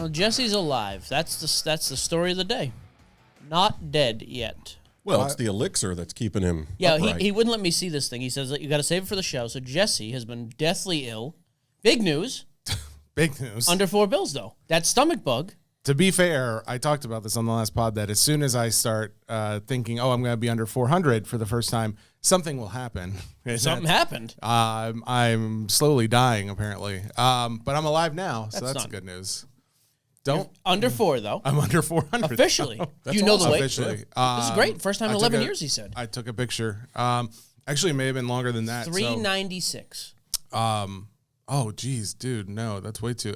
Well, Jesse's alive. That's the story of the day. Not dead yet. Well, it's the elixir that's keeping him Yeah, upright. he wouldn't let me see this thing. He says that you got to save it for the show. So Jesse has been deathly ill. Big news. Big news. Under $4 though. That stomach bug. To be fair, I talked about this on the last pod that as soon as I start thinking, I'm going to be under 400 for the first time, something will happen. Something happened. I'm slowly dying, apparently. But I'm alive now, so that's good news. You're under 4, though. I'm under 400. Officially. That's you know the weight? Officially. This is great. First time in 11 years, he said. I took a picture. Actually, it may have been longer than that. 396. Oh, geez, dude, no, that's way too.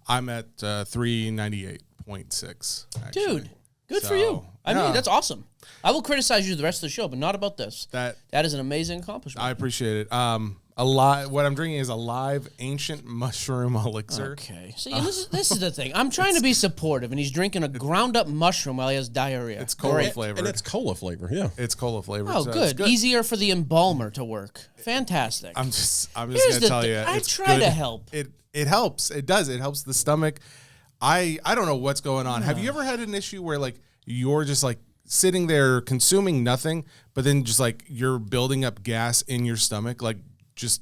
I'm at 398.6. Dude, good for you. I mean, that's awesome. I will criticize you the rest of the show, but not about this. That is an amazing accomplishment. I appreciate it. What I'm drinking is a live ancient mushroom elixir. Okay. See, this is the thing. I'm trying to be supportive, and he's drinking a ground-up mushroom while he has diarrhea. It's cola flavor. And it's cola flavor, yeah. It's cola flavor. Oh, so good. Easier for the embalmer to work. Fantastic. I'm just going to tell you. I try to help. It helps. It does. It helps the stomach. I don't know what's going on. Have you ever had an issue where, like, you're just, like, sitting there consuming nothing, but then just, like, you're building up gas in your stomach, like,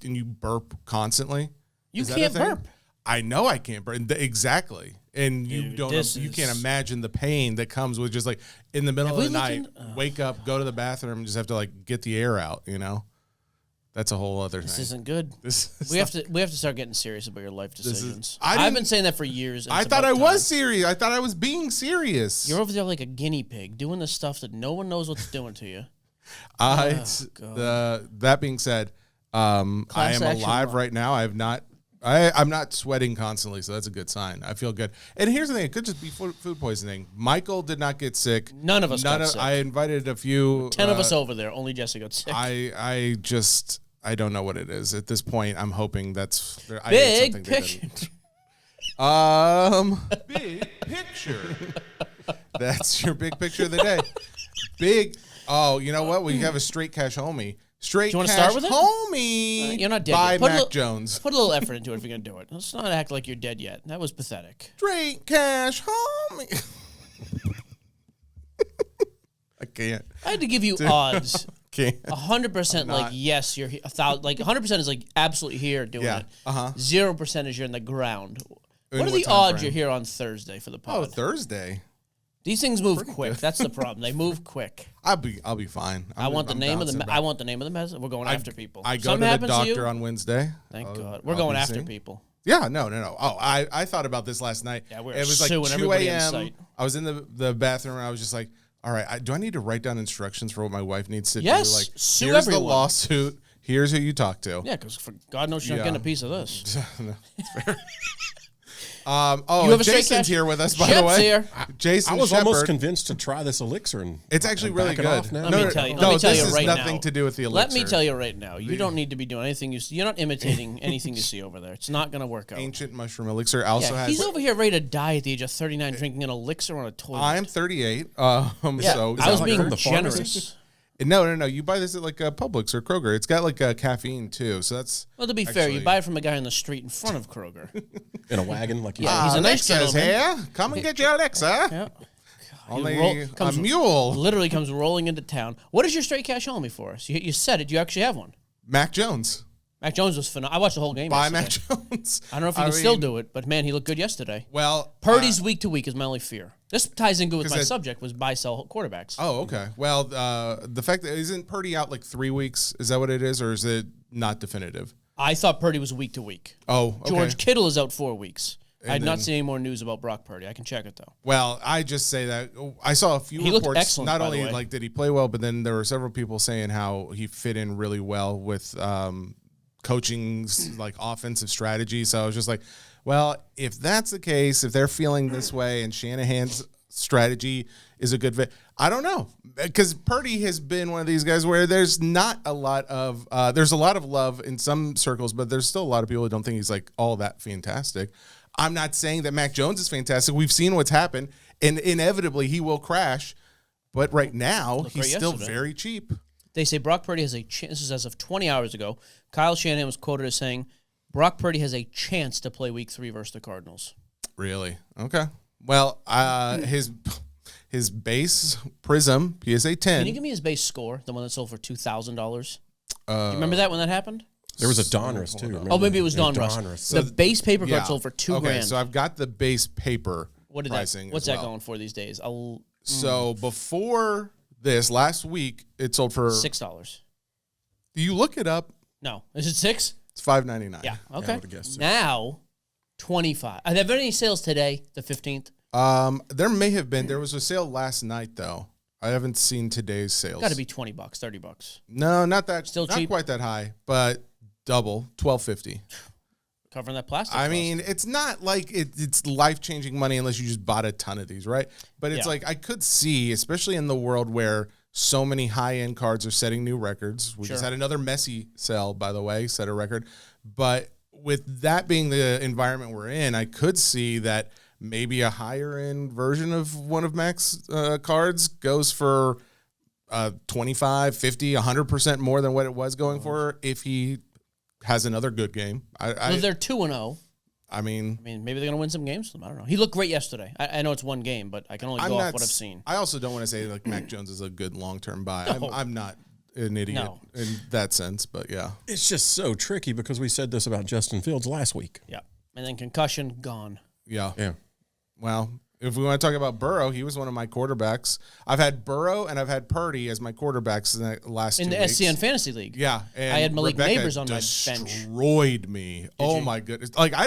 and you burp constantly? You can't burp. I know I can't burp. Exactly. And you can't imagine the pain that comes with just like in the middle of the night, wake up, go to the bathroom, and just have to like get the air out, you know? That's a whole other thing. This isn't good. We have to start getting serious about your life decisions. I've been saying that for years. I thought I was serious. I thought I was being serious. You're over there like a guinea pig doing the stuff that no one knows what's doing to you. That being said, I am alive right now. I'm not sweating constantly, so that's a good sign. I feel good. And here's the thing: it could just be food poisoning. Michael did not get sick. None of us got sick. I invited a few. 10 of us over there. Only Jesse got sick. I don't know what it is at this point. I'm hoping that's big picture. Big picture. That's your big picture of the day. Big. Oh, you know what? We have a straight cash homie. Straight Do you cash start with it? homie. You're not dead by yet. Mac Jones. Put a little effort into it if you're going to do it. Let's not act like you're dead yet. That was pathetic. Straight cash homie. I can't. I had to give you odds. Can't. 100% like yes, you're here. 100% is like absolutely here doing it. 0% is you're in the ground. What are the odds you're here on Thursday for the pod? Oh, Thursday. These things move quick. That's the problem. They move quick. I'll be fine. I want the name of the message. We're going after people. I go to the doctor on Wednesday. Thank God. We're going after people. Yeah, no. Oh, I thought about this last night. Yeah, it was like 2 a.m. I was in the bathroom and I was just like, all right, do I need to write down instructions for what my wife needs to do? Like, sue here's everyone. The lawsuit. Here's who you talk to. Yeah, because for God knows she's not getting a piece of this. No, it's fair. Jason's here with us, by the way. Here. Jason, I was Shepherd. almost convinced to try this elixir, and it's actually really good. Let me tell you this right has now. nothing to do with the elixir. Let me tell you right now. You don't need to be doing anything. You're not imitating anything you see over there. It's not going to work out. Ancient mushroom elixir also has. He's over here ready to die at the age of 39, drinking an elixir on a toilet. I'm 38. So I was being generous. No. You buy this at like Publix or Kroger. It's got like caffeine too, so that's. Well, to be fair, you buy it from a guy in the street in front of Kroger. in a wagon, like he's a nice gentleman. here. Come and get your Alexa. Yeah. Only a mule. Literally comes rolling into town. What is your straight cash homie for us? You said it. You actually have one. Mac Jones. Mac Jones was phenomenal. I watched the whole game By yesterday. Mac Jones. I don't know if he can still do it, but man, he looked good yesterday. Well, Purdy's week to week is my only fear. This ties in good with my subject, was buy-sell quarterbacks. Oh, okay. Well, the fact that isn't Purdy out like 3 weeks? Is that what it is, or is it not definitive? I thought Purdy was week to week. Oh, okay. George Kittle is out 4 weeks. I had not seen any more news about Brock Purdy. I can check it though. Well, I just say that I saw a few reports. Looked excellent, not by only the way. like did he play well, but then there were several people saying how he fit in really well with coaching's like offensive strategy. So I was just like, well, if that's the case, if they're feeling this way and Shanahan's strategy is a good fit, I don't know, because Purdy has been one of these guys where there's not a lot of there's a lot of love in some circles, but there's still a lot of people who don't think he's like all that fantastic. I'm not saying that Mac Jones is fantastic. We've seen what's happened, and inevitably he will crash. But right now, he's still very cheap. They say Brock Purdy has a chance. This is as of 20 hours ago. Kyle Shanahan was quoted as saying, Brock Purdy has a chance to play week 3 versus the Cardinals. Really? Okay. Well, his base Prism PSA 10. Can you give me his base score, the one that sold for $2,000? Do you remember that when that happened? There was a Donruss too. Remember? Oh, maybe it was Donruss. So the base paper card sold for $2,000. So I've got the base paper pricing. What's that going for these days? So before this, last week, it sold for $6. Do you look it up? No. Is it $6? It's $5.99. Yeah. Okay. Yeah, I would've guessed now, $25. Are there any sales today, the 15th? There may have been. There was a sale last night, though. I haven't seen today's sales. Got to be $20, $30. No, not that. Still not cheap? quite that high, but double, $12.50. Covering that plastic I cost. mean, it's not like it's life-changing money unless you just bought a ton of these, right? But it's Yeah. like I could see, especially in the world where so many high-end cards are setting new records. We just had another Messi sale, by the way, set a record. But with that being the environment we're in, I could see that maybe a higher-end version of one of Mac's cards goes for 25, 50, 100% more than what it was going for if he has another good game. They're 2-0. I mean, maybe they're going to win some games. I don't know. He looked great yesterday. I know it's one game, but I can only go off what I've seen. I also don't want to say like Mac Jones is a good long-term buy. No. I'm not an idiot in that sense, but yeah. It's just so tricky because we said this about Justin Fields last week. Yeah. And then concussion, gone. Yeah. Yeah. Well, if we want to talk about Burrow, he was one of my quarterbacks. I've had Burrow and I've had Purdy as my quarterbacks in the last 2 weeks. In the SCN Fantasy League. Yeah. And I had Malik Rebecca Neighbors on my bench. Destroyed me. Oh, my goodness. Like, I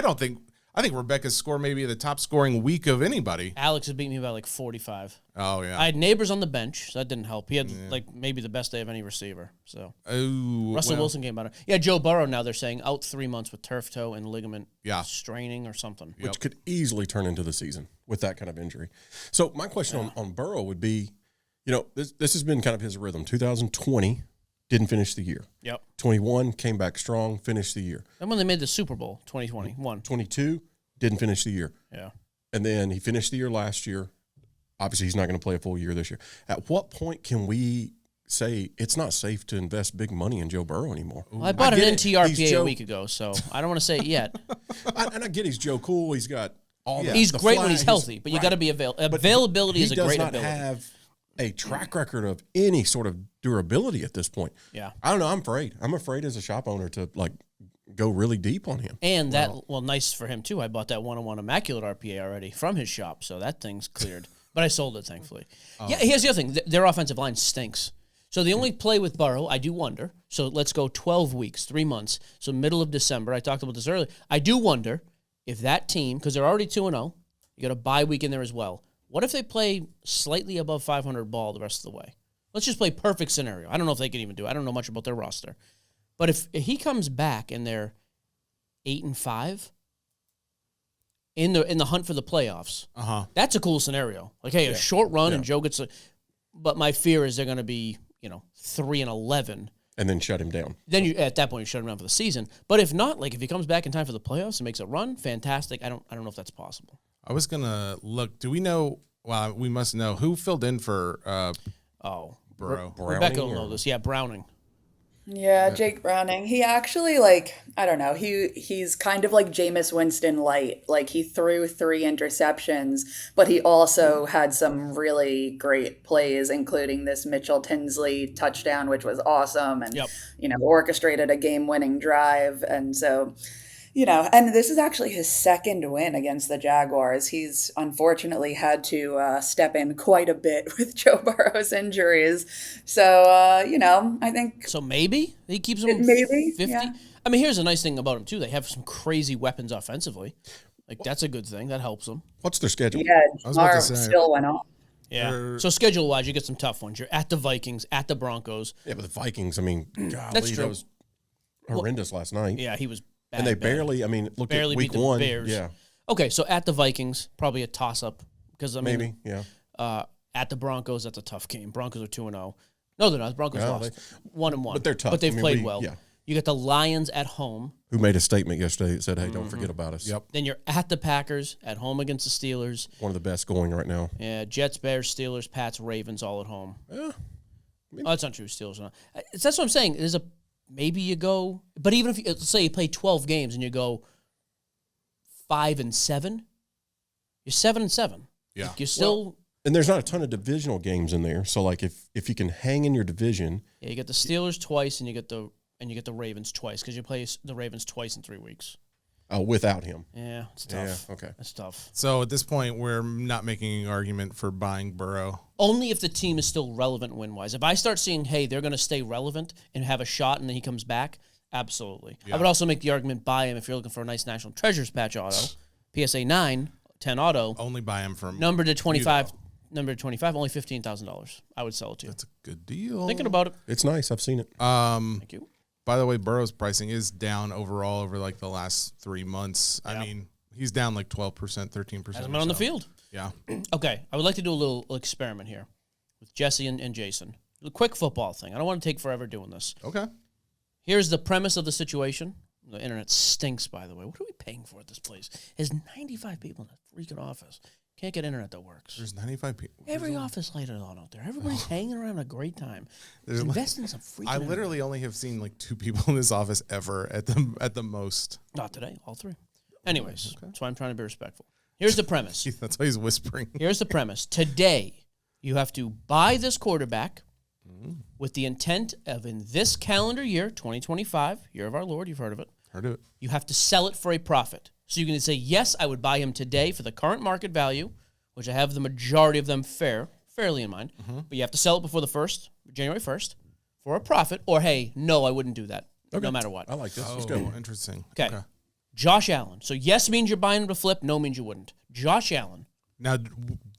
think Rebecca's score may be the top scoring week of anybody. Alex had beat me by like 45. Oh, yeah. I had Neighbors on the bench, so that didn't help. He had like maybe the best day of any receiver. So Russell Wilson came out. Yeah, Joe Burrow now they're saying out 3 months with turf toe and ligament straining or something. Which could easily turn into the season with that kind of injury. So my question on Burrow would be, this has been kind of his rhythm. 2020 didn't finish the year. Yep. 21 came back strong, finished the year. And when they made the Super Bowl, 2021. 22 didn't finish the year. Yeah. And then he finished the year last year. Obviously, he's not going to play a full year this year. At what point can we say it's not safe to invest big money in Joe Burrow anymore? Well, I bought an NTRPA a week ago, so I don't want to say it yet. And I get he's Joe Cool. He's got all that. He's great when he's healthy, but you got to be available. Availability is a great ability. He does not have a track record of any sort of durability at this point. Yeah. I don't know. I'm afraid. I'm afraid as a shop owner to go really deep on him. And nice for him too. I bought that 1-on-1 Immaculate RPA already from his shop, so that thing's cleared. But I sold it, thankfully. Yeah, here's the other thing. Their offensive line stinks. So the only play with Burrow, I do wonder. So let's go 12 weeks, 3 months. So middle of December. I talked about this earlier. I do wonder if that team, because they're already 2-0, you got a bye week in there as well. What if they play slightly above 500 ball the rest of the way? Let's just play perfect scenario. I don't know if they can even do it. I don't know much about their roster. But if he comes back and they're 8-5 in the hunt for the playoffs, that's a cool scenario. Like, hey, a short run and Joe gets a. But my fear is they're going to be 3-11, and then shut him down. Then at that point you shut him down for the season. But if not, like if he comes back in time for the playoffs and makes a run, fantastic. I don't know if that's possible. I was gonna look. Do we know? Well, we must know who filled in for. Burrow. Rebecca will know this. Yeah, Browning. Yeah, Jake Browning. He actually, I don't know, he's kind of like Jameis Winston light. Like, he threw 3 interceptions, but he also had some really great plays, including this Mitchell Tinsley touchdown, which was awesome, and, orchestrated a game-winning drive. And so, and this is actually his second win against the Jaguars. He's unfortunately had to step in quite a bit with Joe Burrow's injuries. So, I think... So maybe he keeps them maybe 50? Yeah. I mean, here's a nice thing about him, too. They have some crazy weapons offensively. Like, that's a good thing. That helps them. What's their schedule? Yeah, Jamar still went off. Yeah. So schedule-wise, you get some tough ones. You're at the Vikings, at the Broncos. Yeah, but the Vikings, golly, that's true. That was horrendous last night. Yeah, he was bad. And they barely look at week beat the 1. Bears. Yeah. Okay, so at the Vikings, probably a toss-up. Because, Maybe, yeah. At the Broncos, that's a tough game. Broncos are 2-0. No, they're not. The Broncos lost. 1-1. But they're tough. But they've played well. Yeah. You get the Lions at home. Who made a statement yesterday that said, hey, don't forget about us. Yep. Then you're at the Packers, at home against the Steelers. One of the best going right now. Yeah, Jets, Bears, Steelers, Pats, Ravens, all at home. Yeah. That's not true. Steelers are not. That's what I'm saying. Maybe you go, but even if let's say you play 12 games and you go 5-7, You're 7-7. Yeah. Like, you're still. And there's not a ton of divisional games in there. So, like, if you can hang in your division. Yeah, you get the Steelers twice, and you get the Ravens twice, because you play the Ravens twice in 3 weeks. Oh, without him. Yeah, it's tough. Yeah, okay. It's tough. So at this point, we're not making an argument for buying Burrow. Only if the team is still relevant win-wise. If I start seeing, hey, they're going to stay relevant and have a shot, and then he comes back, absolutely. Yeah. I would also make the argument, buy him if you're looking for a nice National Treasures patch auto. PSA 9, 10 auto. Only buy him from number to 25. Number to 25, only $15,000. I would sell it to you. That's a good deal. Thinking about it. It's nice. I've seen it. Thank you. By the way, Burrow's pricing is down overall over like the last 3 months. Yeah. I mean, he's down like 12%, 13%. Hasn't been on the field. Yeah. Okay, I would like to do a little experiment here with Jesse and Jason. A quick football thing. I don't want to take forever doing this. Okay. Here's the premise of the situation. The internet stinks, by the way. What are we paying for at this place? There's 95 people in the freaking office. Can't get internet that works. There's 95 people. Every office light is on out there. Everybody's hanging around a great time. Invest in some freaking I literally only have seen like 2 people in this office ever at the most. Not today, all 3. Anyways, that's why I'm trying to be respectful. Here's the premise. That's why he's whispering. Here's the premise. Today, you have to buy this quarterback with the intent of, in this calendar year, 2025, year of our Lord, you've heard of it. Heard of it. You have to sell it for a profit. So you can say, yes, I would buy him today for the current market value, which I have the majority of them fairly in mind. But you have to sell it before January 1st, for a profit. Or, hey, no, I wouldn't do that, no matter what. I like this. Oh, Let's go. Interesting. Okay. Josh Allen. So yes means you're buying him to flip. No means you wouldn't. Josh Allen. Now,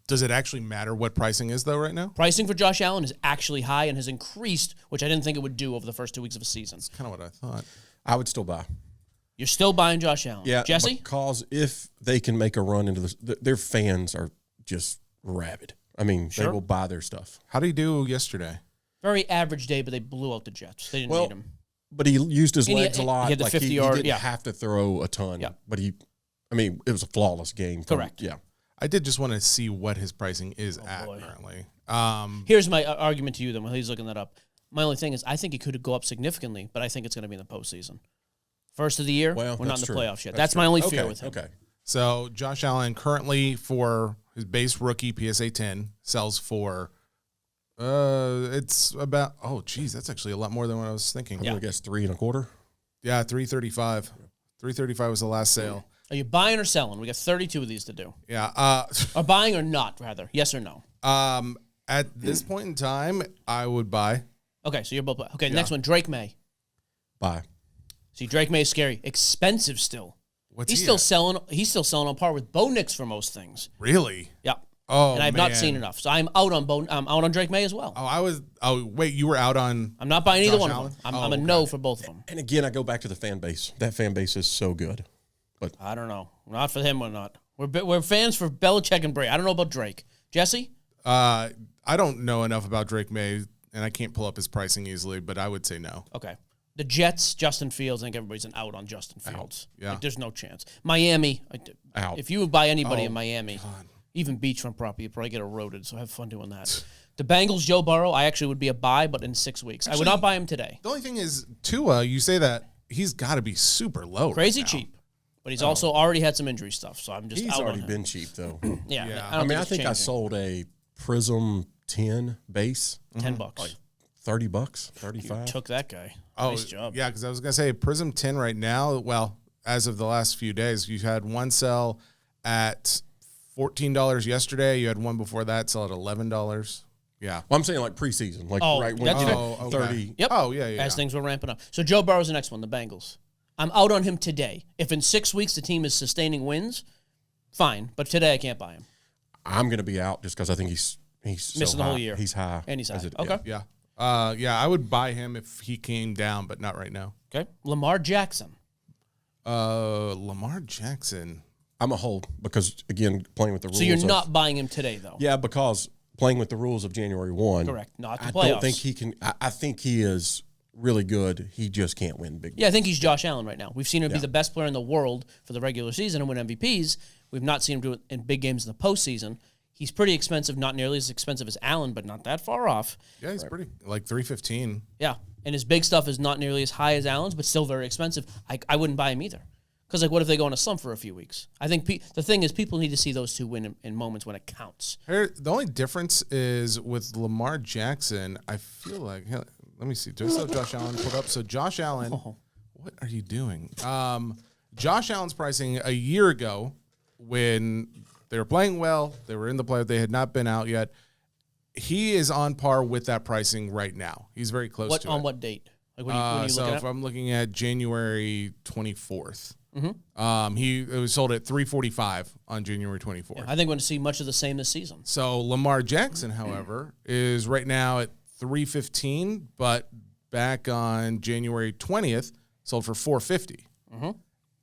does it actually matter what pricing is, though, right now? Pricing for Josh Allen is actually high and has increased, which I didn't think it would do over the first 2 weeks of a season. That's kind of what I thought. I would still buy. You're still buying Josh Allen. Yeah, Jesse? because if they can make a run into this, their fans are just rabid. I mean, they will buy their stuff. How did he do yesterday? Very average day, but they blew out the Jets. They didn't need him. But he used his legs a lot. He had the like 50-yard. He didn't have to throw a ton. Yeah. But it was a flawless game. Correct. Yeah. I did just want to see what his pricing is currently. Here's my argument to you, then, while he's looking that up. My only thing is I think it could go up significantly, but I think it's going to be in the postseason. First of the year, we're not in the playoffs yet. That's my only fear with him. Okay. So Josh Allen currently for his base rookie PSA 10 sells for it's about that's actually a lot more than what I was thinking. I'm gonna guess 3 1/4. Yeah, $335. $335 was the last sale. Are you buying or selling? We got 32 of these to do. Yeah. Or buying or not, rather. Yes or no? At this point in time, I would buy. Okay, so you're both. Okay, next one, Drake May. Buy. See, Drake May is scary. Expensive still. What's he's he still at? selling. He's still selling on par with Bo Nix for most things. Really? Yeah. Oh, and I've not seen enough, so I'm out on I'm out on Drake May as well. Wait, you were out on? I'm not buying either Josh one Allen? of them. I'm a no for both of them. And again, I go back to the fan base. That fan base is so good. But I don't know. Not for him or not. We're fans for Belichick and Brady. I don't know about Drake. Jesse? I don't know enough about Drake May, and I can't pull up his pricing easily, but I would say no. Okay. The Jets, Justin Fields, I think everybody's an out on Justin Fields. Yeah. Like, there's no chance. Miami, Out. If you would buy anybody in Miami, even beachfront property, you'd probably get eroded, so have fun doing that. The Bengals, Joe Burrow, I actually would be a buy, but in 6 weeks. I would not buy him today. The only thing is, Tua, you say that he's got to be super low. Crazy right now. cheap. But he's also already had some injury stuff, so I'm just he's out on already him. been cheap though. Yeah. I think I sold a Prism 10 base. $10. Like $30, 35. Took that guy. Oh, Nice job. yeah, because I was going to say Prism 10 right now, well, as of the last few days, you had one sell at $14 yesterday. You had one before that sell at $11. Yeah. Well, I'm saying like preseason, like right when that's you fair. hit 30. Yep. Oh, yeah. As things were ramping up. So Joe Burrow's the next one, the Bengals. I'm out on him today. If in 6 weeks the team is sustaining wins, fine. But today I can't buy him. I'm going to be out just because I think he's Missing so the high. whole year. He's high. And he's high. As it- Okay. yeah. Yeah, I would buy him if he came down, but not right now. Okay. Lamar Jackson. Lamar Jackson. I'm a hold because, again, playing with the rules. So you're of- not buying him today, though. Yeah, because playing with the rules of January 1. Correct. Not the I playoffs. don't think he can. I think he is really good. He just can't win big. Yeah, I think he's Josh Allen right now. We've seen him be Yeah. the best player in the world for the regular season and win MVPs. We've not seen him do it in big games in the postseason. He's pretty expensive, not nearly as expensive as Allen, but not that far off. Yeah, he's pretty, like $315. Yeah, and his big stuff is not nearly as high as Allen's, but still very expensive. I wouldn't buy him either Because, like, what if they go on a slump for a few weeks? I think the thing is people need to see those two win in moments when it counts. The only difference is with Lamar Jackson, I feel like, let me see. Do I still have Josh Allen pulled up? So Josh Allen, what are you doing? Josh Allen's pricing a year ago when they were playing well, they were in the play, they had not been out yet. He is on par with that pricing right now. He's very close to it. On what date? Like, what are you so looking if at? I'm looking at January 24th, it was sold at $345 on January 24th. Yeah, I think we're going to see much of the same this season. So Lamar Jackson, however, is right now at $315, but back on January 20th, sold for $450.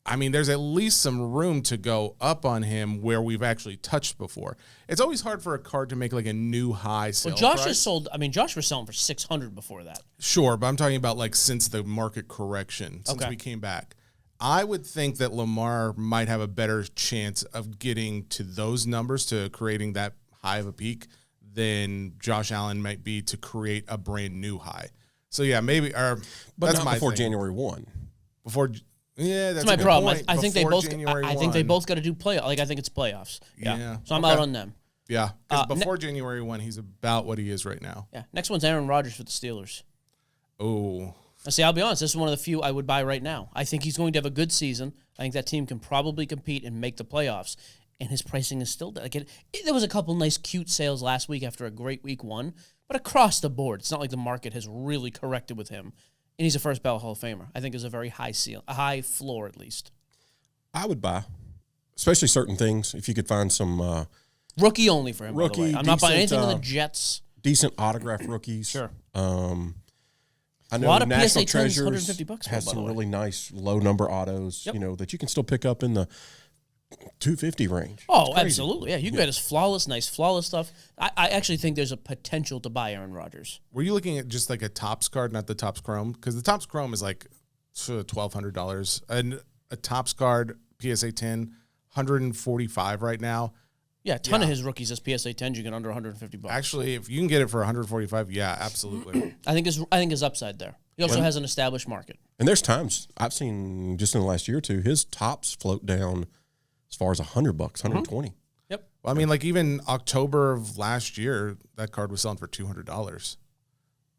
I mean, there's at least some room to go up on him where we've actually touched before. It's always hard for a card to make like a new high sale. Well, Josh price. has sold. I mean, Josh was selling for $600 before that. Sure, but I'm talking about like since the market correction, since Okay. we came back. I would think that Lamar might have a better chance of getting to those numbers, to creating that high of a peak, than Josh Allen might be to create a brand new high. So yeah, maybe. But that's not my before thing. January 1. Before. Yeah, that's my a good problem. point. I think they Before both. January I think they 1. both got to do playoff. Like, I think it's playoffs. Yeah. So I'm okay. out on them. Yeah, because before January 1, he's about what he is right now. Yeah. Next one's Aaron Rodgers for the Steelers. Oh. Now, see, I'll be honest. This is one of the few I would buy right now. I think he's going to have a good season. I think that team can probably compete and make the playoffs. And his pricing is still like there was a couple nice, cute sales last week after a great week 1, but across the board, it's not like the market has really corrected with him. And he's a first ballot Hall of Famer. I think there's a very high high floor at least. I would buy, especially certain things. If you could find some Rookie only for him. By the Rookie, way. I'm not buying decent, anything in the Jets. decent autograph rookies. Sure. I know lot of National PSA 10s, Treasures $150 has by the some way. really nice low number autos, that you can still pick up in the $250 range. Oh, absolutely. Yeah, you can get his nice flawless stuff. I actually think there's a potential to buy Aaron Rodgers. Were you looking at just like a Topps card, not the Topps Chrome? Because the Topps Chrome is like $1,200. And a Topps card, PSA 10, $145 right now. Yeah, a ton of his rookies as PSA 10s you get under $150. Actually, if you can get it for $145, yeah, absolutely. I think his upside there. He also has an established market. And there's times I've seen just in the last year or two, his tops float down as far as $100, $120. Yep. Well, I mean, like even October of last year, that card was selling for $200.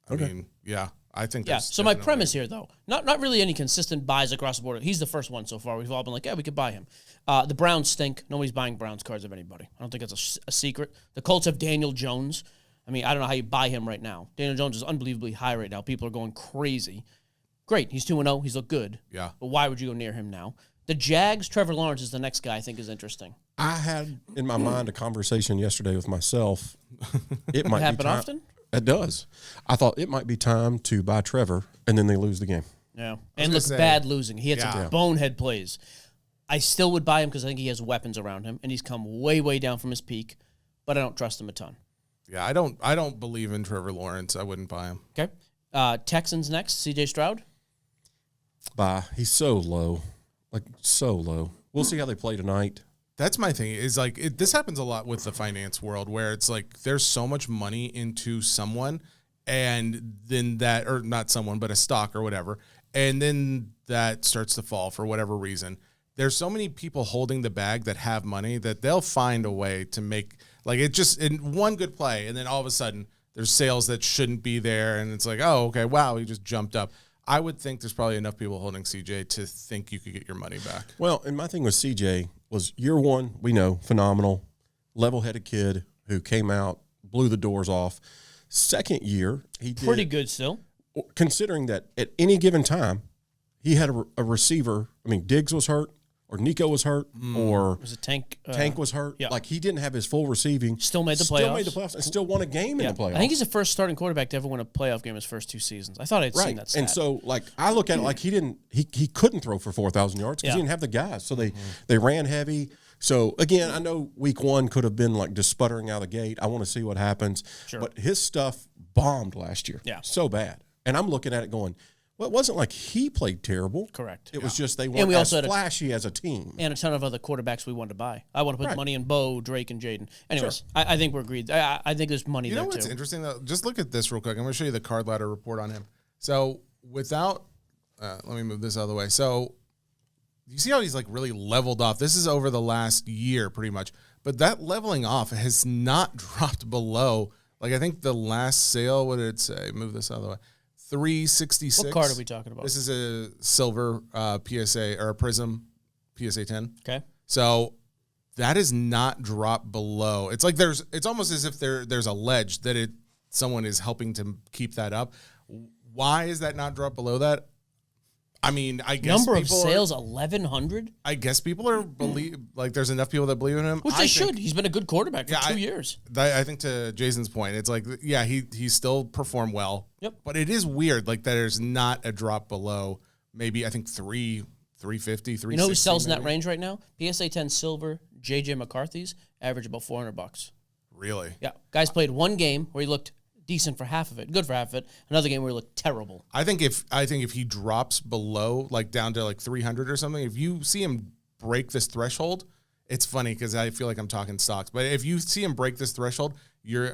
I mean, yeah, I think. Yeah. There's So my definitely- premise here, though, not really any consistent buys across the board. He's the first one so far. We've all been like, yeah, we could buy him. The Browns stink. Nobody's buying Browns cards of anybody. I don't think that's a secret. The Colts have Daniel Jones. I mean, I don't know how you buy him right now. Daniel Jones is unbelievably high right now. People are going crazy. Great. He's 2-0. He's looked good. Yeah. But why would you go near him now? The Jags, Trevor Lawrence is the next guy I think is interesting. I had in my mind a conversation yesterday with myself. It might happen be time. often? It does. I thought it might be time to buy Trevor, and then they lose the game. Yeah. And gonna looks say- bad losing. He had some Yeah. bonehead plays. I still would buy him because I think he has weapons around him, and he's come way, way down from his peak, but I don't trust him a ton. Yeah, I don't believe in Trevor Lawrence. I wouldn't buy him. Okay. Texans next, CJ Stroud. Buy. He's so low. Like, so low. We'll see how they play tonight. That's my thing. Is like this happens a lot with the finance world, where it's like there's so much money into someone, and then that, or not someone, but a stock or whatever, and then that starts to fall for whatever reason. There's so many people holding the bag that have money that they'll find a way to make, like, it just in one good play, and then all of a sudden there's sales that shouldn't be there, and it's like, oh, okay, wow, he just jumped up. I would think there's probably enough people holding CJ to think you could get your money back. Well, and my thing with CJ was year one, we know, phenomenal, level-headed kid who came out, blew the doors off. Second year, he did Pretty good still. considering that at any given time, he had a receiver. I mean, Diggs was hurt, or Nico was hurt, or Was it Tank? Tank was hurt. yeah. Like, he didn't have his full receiving. Still made the Still made the playoffs. playoffs and still won a game in the playoffs. I think he's the first starting quarterback to ever win a playoff game his first 2 seasons. I thought I'd seen right. that stat. And so, like, I look at it like he couldn't throw for 4,000 yards because Yeah. he didn't have the guys. So they ran heavy. So, again, I know week one could have been, like, just sputtering out of the gate. I want to see what happens. Sure. But his stuff bombed last year. Yeah. So bad. And I'm looking at it going, well, it wasn't like he played terrible. Correct. It was just they And weren't we also as had flashy as a team. and a ton of other quarterbacks we wanted to buy. I want to put Right. money in Bo, Drake, and Jaden. Anyways, I think we're agreed. I think there's money You there know what's too. interesting though? Just look at this real quick. I'm going to show you the card ladder report on him. So without, let me move this out of the way. So you see how he's like really leveled off. This is over the last year pretty much. But that leveling off has not dropped below. Like I think the last sale, what did it say? Move this out of the way. 366. What card are we talking about? This is a silver PSA or a Prism PSA 10. Okay. So that is not dropped below. It's like it's almost as if there's a ledge that someone is helping to keep that up. Why is that not dropped below that? I mean, I guess number of sales 1,100. I guess people are there's enough people that believe in him. Which they should. He's been a good quarterback for 2 years. I think to Jason's point, it's like he still performed well. Yep. But it is weird that there's not a drop below maybe I think 350, 360. You know who sells in that range right now? PSA 10 silver, JJ McCarthy's average about $400. Really? Yeah. Guys played one game where he looked decent for half of it, good for half of it. Another game where he looked terrible. I think if he drops below, like down to like 300 or something, if you see him break this threshold, it's funny because I feel like I'm talking stocks. But if you see him break this threshold,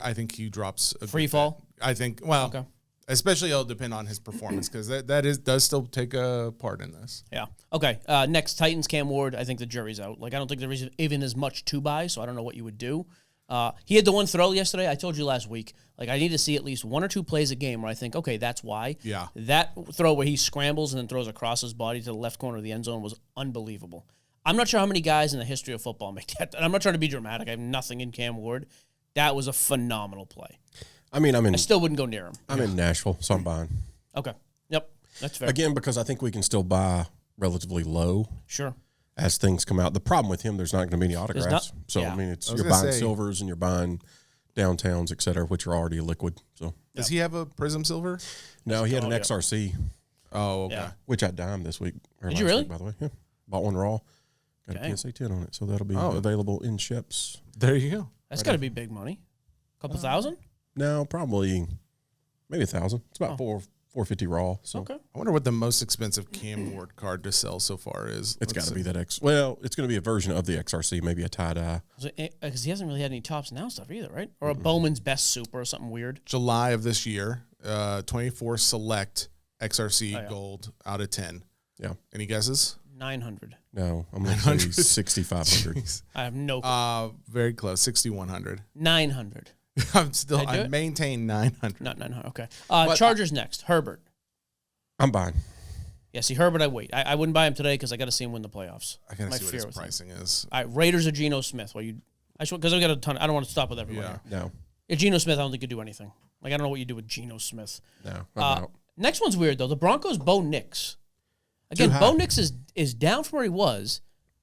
I think he drops a free fall. I think especially it'll depend on his performance because does still take a part in this. Yeah. Okay. Next, Titans Cam Ward. I think the jury's out. Like I don't think there is even as much to buy, so I don't know what you would do. He had the one throw yesterday. I told you last week. Like I need to see at least one or two plays a game where I think, okay, that's why. Yeah. That throw where he scrambles and then throws across his body to the left corner of the end zone was unbelievable. I'm not sure how many guys in the history of football make that. And I'm not trying to be dramatic. I have nothing in Cam Ward. That was a phenomenal play. I mean, I still wouldn't go near him. I'm in Nashville, so I'm buying. Okay. Yep. That's fair. Again, because I think we can still buy relatively low. Sure. As things come out. The problem with him, there's not going to be any autographs. I mean, you're buying silvers and you're buying downtowns, et cetera, which are already liquid. So does he have a Prism silver? No, he had an XRC. Oh, okay. Yeah. Which I dimed this week. Did you really? Week, by the way, yeah. Bought one raw. Got a PSA 10 on it, so that'll be available in Shep's. There you go. That's got to be big money. Couple thousand? No, probably maybe 1,000. It's about $450 raw. So okay. I wonder what the most expensive Cam Ward card to sell so far is. It's got to be that Well, it's going to be a version of the XRC, maybe a tie-dye. Because he hasn't really had any tops now stuff either, right? Or a Bowman's Best Super or something weird. July of this year, 24 select XRC gold out of 10. Yeah. Any guesses? 900. No, I'm going to say 6,500. I have no clue. Very close, 6,100. 900. I maintain 900. Not 900. Okay. Chargers next. Herbert. I'm buying. Yeah, see, Herbert, I wait. I wouldn't buy him today because I got to see him win the playoffs. I got to see what his pricing is. All right, Raiders or Geno Smith? Because I've got a ton. I don't want to stop with everyone here. No. Yeah, Geno Smith, I don't think could do anything. Like, I don't know what you do with Geno Smith. No, I'm out. Next one's weird, though. The Broncos, Bo Nix. Again, Bo Nix is down from where he was,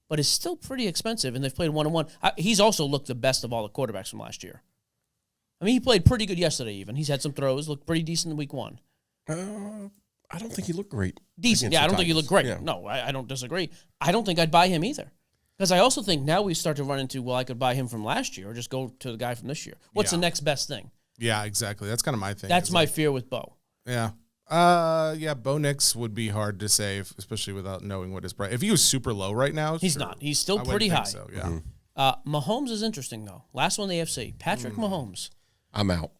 but is still pretty expensive, and they've played one-on-one. He's also looked the best of all the quarterbacks from last year. I mean, he played pretty good yesterday even. He's had some throws, looked pretty decent in week one. I don't think he looked great. Decent. Yeah, I don't think he looked great. Yeah. No, I don't disagree. I don't think I'd buy him either. Because I also think now we start to run into, I could buy him from last year or just go to the guy from this year. What's the next best thing? Yeah, exactly. That's kind of my thing. That's my fear with Bo. Yeah. Bo Nix would be hard to save, especially without knowing what his price. If he was super low right now, he's not. He's still pretty high. So, yeah. Mahomes is interesting though. Last one in the AFC, Patrick Mahomes. I'm out.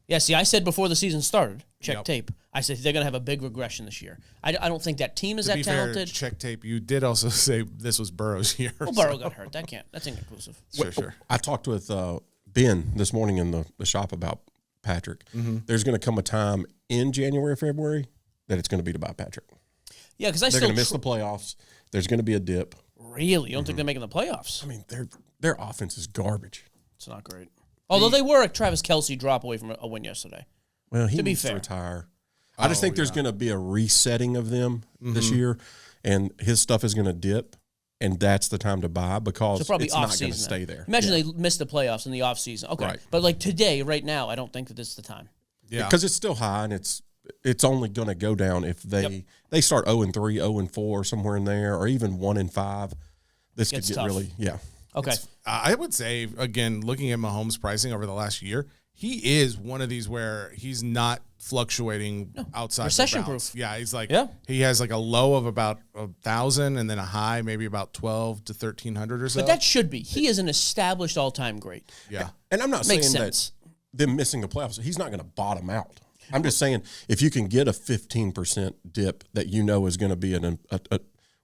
Yeah, see, I said before the season started, check tape. I said they're going to have a big regression this year. I don't think that team is that talented. Fair, check tape. You did also say this was Burrow's year. Well, Burrow got hurt. That's inconclusive. Sure. I talked with Ben this morning in the shop about Patrick. Mm-hmm. There's going to come a time in January, February that it's going to be to buy Patrick. Yeah, because they're going to miss the playoffs. There's going to be a dip. Really? You don't think they're making the playoffs? I mean, their offense is garbage. It's not great. Although they were a Travis Kelce drop away from a win yesterday. Well, he needs to retire. I just think there's going to be a resetting of them this year, and his stuff is going to dip, and that's the time to buy because it's not going to stay there. Imagine they missed the playoffs in the offseason. Okay. Right. But like today, right now, I don't think that this is the time. Yeah. Because it's still high, and it's only going to go down if they start 0-3, 0-4, somewhere in there, or even 1-5. This could get tough. Really, Okay. I would say, again, looking at Mahomes' pricing over the last year, he is one of these where he's not fluctuating outside recession-proof. Yeah, he's like he has like a low of about 1,000 and then a high maybe about 1,200 to 1,300 or so. But that should be. He is an established all-time great. Yeah. And I'm not saying that them missing the playoffs, he's not going to bottom out. I'm just saying if you can get a 15% dip that you know is going to be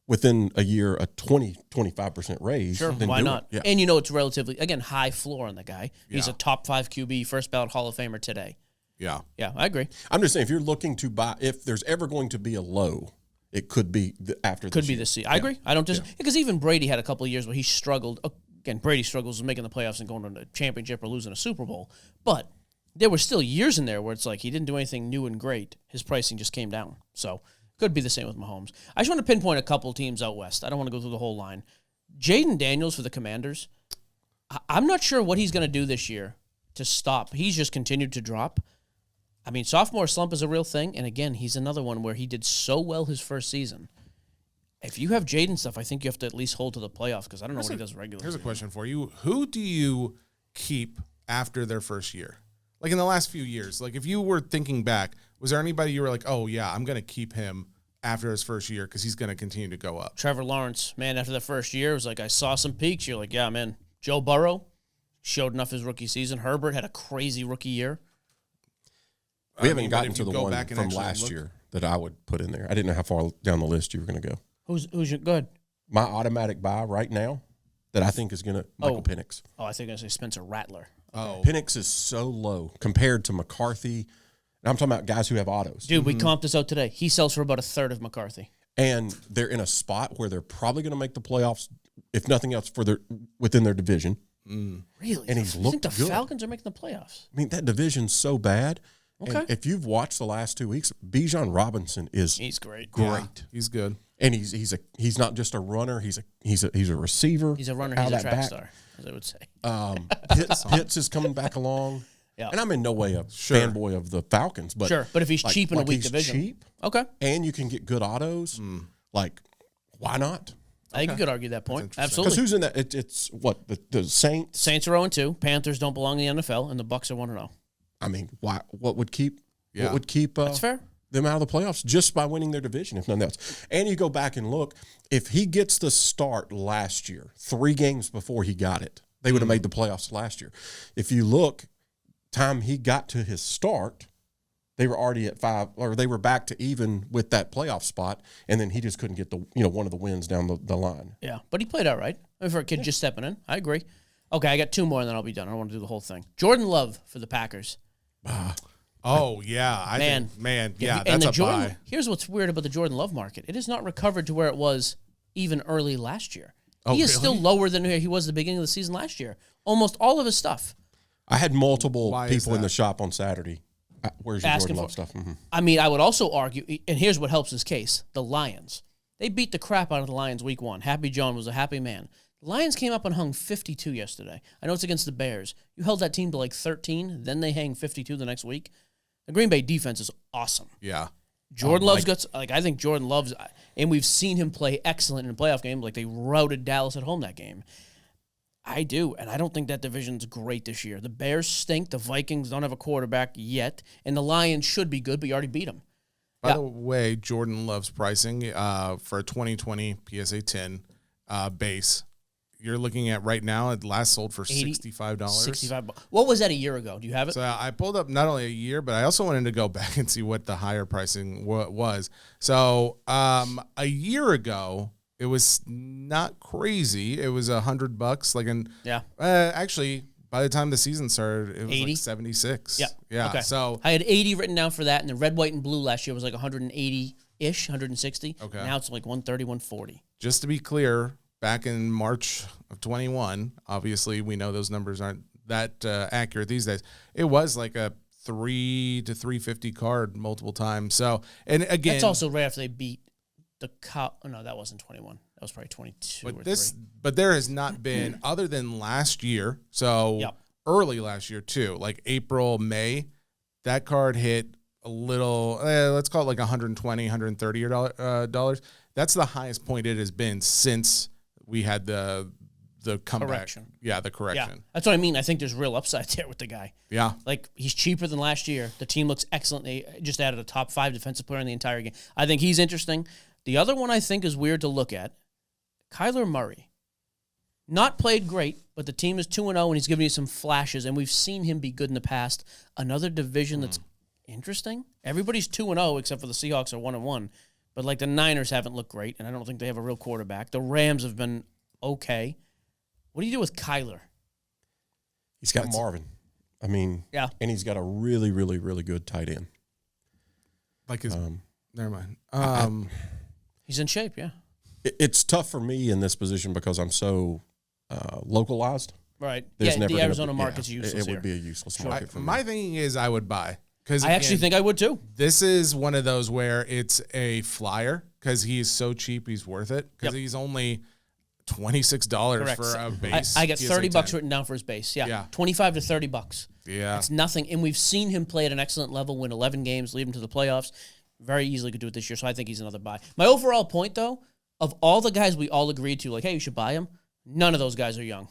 within a year a 25% raise. Sure, then why do not? it. Yeah. And it's relatively, again, high floor on the guy. He's a top 5 QB, first ballot Hall of Famer today. Yeah. Yeah, I agree. I'm just saying, if you're looking to buy, if there's ever going to be a low, it could be after Could this be year. this season. I agree. I don't just because even Brady had a couple of years where he struggled. Again, Brady struggles with making the playoffs and going to the championship or losing a Super Bowl. But there were still years in there where it's like he didn't do anything new and great. His pricing just came down. So could be the same with Mahomes. I just want to pinpoint a couple teams out west. I don't want to go through the whole line. Jaden Daniels for the Commanders. I'm not sure what he's going to do this year to stop. He's just continued to drop. I mean, sophomore slump is a real thing. And again, he's another one where he did so well his first season. If you have Jaden stuff, I think you have to at least hold to the playoffs because I don't know what he does regularly. Here's a question for you. Who do you keep after their first year? Like in the last few years, like if you were thinking back, was there anybody you were like, oh, yeah, I'm going to keep him after his first year because he's going to continue to go up? Trevor Lawrence, man, after the first year, it was like I saw some peaks. You're like, yeah, man. Joe Burrow showed enough his rookie season. Herbert had a crazy rookie year. We haven't gotten to the one from last year that I would put in there. I didn't know how far down the list you were going to go. Who's your good? My automatic buy right now that I think is going to Michael Penix. Oh, I think I was going to say Spencer Rattler. Oh, Penix is so low compared to McCarthy. And I'm talking about guys who have autos. Dude, we comped this out today. He sells for about a third of McCarthy. And they're in a spot where they're probably going to make the playoffs, if nothing else, within their division. Really? And he's I looked think the good. Falcons are making the playoffs. I mean, that division's so bad. Okay. And if you've watched the last 2 weeks, Bijan Robinson is He's great. yeah, he's good. and he's not just a runner. He's a receiver. He's a runner. out He's a of that track back. star, as I would say. Pitts is coming back along. Yeah. And I'm in no way a fanboy of the Falcons, but Sure, but if he's cheap in a weak he's division. cheap, Okay. and you can get good autos, like why not? I think you could argue that point. Because Absolutely. who's in that? It's what the Saints. Saints are 0-2. Panthers don't belong in the NFL, and the Bucks are 1-0. I mean, why? What would keep? Yeah. What would keep? That's fair. Them out of the playoffs just by winning their division, if nothing else. And you go back and look, if he gets the start last year, 3 games before he got it, they would have made the playoffs last year. If you look, time he got to his start, they were already at 5, or they were back to even with that playoff spot, and then he just couldn't get the one of the wins down the line. Yeah, but he played all right. I mean, for a kid just stepping in, I agree. Okay, I got 2 more, and then I'll be done. I don't want to do the whole thing. Jordan Love for the Packers. Oh, yeah. Yeah, And that's a Jordan, buy. Here's what's weird about the Jordan Love market. It has not recovered to where it was even early last year. He is still lower than he was at the beginning of the season last year. Almost all of his stuff. I had multiple Why is people in that? the shop on Saturday. Where's your Asking Jordan Love for- stuff? Mm-hmm. I mean, I would also argue, and here's what helps his case, the Lions. They beat the crap out of the Lions week 1. Happy John was a happy man. The Lions came up and hung 52 yesterday. I know it's against the Bears. You held that team to like 13, then they hang 52 the next week. The Green Bay defense is awesome. Yeah. Jordan Love's got, I think Jordan Love's, and we've seen him play excellent in a playoff game. Like they routed Dallas at home that game. I do, and I don't think that division's great this year. The Bears stink. The Vikings don't have a quarterback yet, and the Lions should be good, but you already beat them. By the way, Jordan Love's pricing for a 2020 PSA 10 base, you're looking at right now, it last sold for $65. $65. What was that a year ago? Do you have it? So I pulled up not only a year, but I also wanted to go back and see what the higher pricing was. So a year ago, it was not crazy. It was $100. Actually, by the time the season started, it was 80? like 76. Yeah. Okay. So I had 80 written down for that, and the red, white, and blue last year was like 180-ish, 160. Okay. Now it's like 130, 140. just to be clear, back in March of 21, obviously we know those numbers aren't that accurate these days. It was like a 3 to 350 card multiple times. So, and again, That's also right after they beat the Cow. Oh, no, that wasn't 21. That was probably 22 or 3. but there has not been, other than last year, so Yep. early last year too, like April, May, that card hit a little, let's call it like $120, $130 dollars. That's the highest point it has been since we had the comeback. Correction. Yeah, the Yeah, correction. that's what I mean. I think there's real upside there with the guy. Yeah. Like, he's cheaper than last year. The team looks excellent. They just added a top 5 defensive player in the entire game. I think he's interesting. The other one I think is weird to look at, Kyler Murray. Not played great, but the team is 2-0, and he's giving you some flashes, and we've seen him be good in the past. Another division that's interesting. Everybody's 2-0 except for the Seahawks are 1-1. But like the Niners haven't looked great, and I don't think they have a real quarterback. The Rams have been okay. What do you do with Kyler? He's got Marvin. I mean, yeah, and he's got a really, really, really good tight end. Like his, never mind. He's in shape, yeah. It's tough for me in this position because I'm so localized. Right. There's the Arizona market's yeah, useless It would be a useless market for me. My thinking is I would buy. Because I actually think I would too. This is one of those where it's a flyer because he's so cheap, he's worth it. Because he's only $26 for a base. I get $30 written down for his base. Yeah. 25 to $30. Yeah. It's nothing. And we've seen him play at an excellent level, win 11 games, lead him to the playoffs. Very easily could do it this year. So I think he's another buy. My overall point, though, of all the guys we all agreed to, like, hey, you should buy him, none of those guys are young.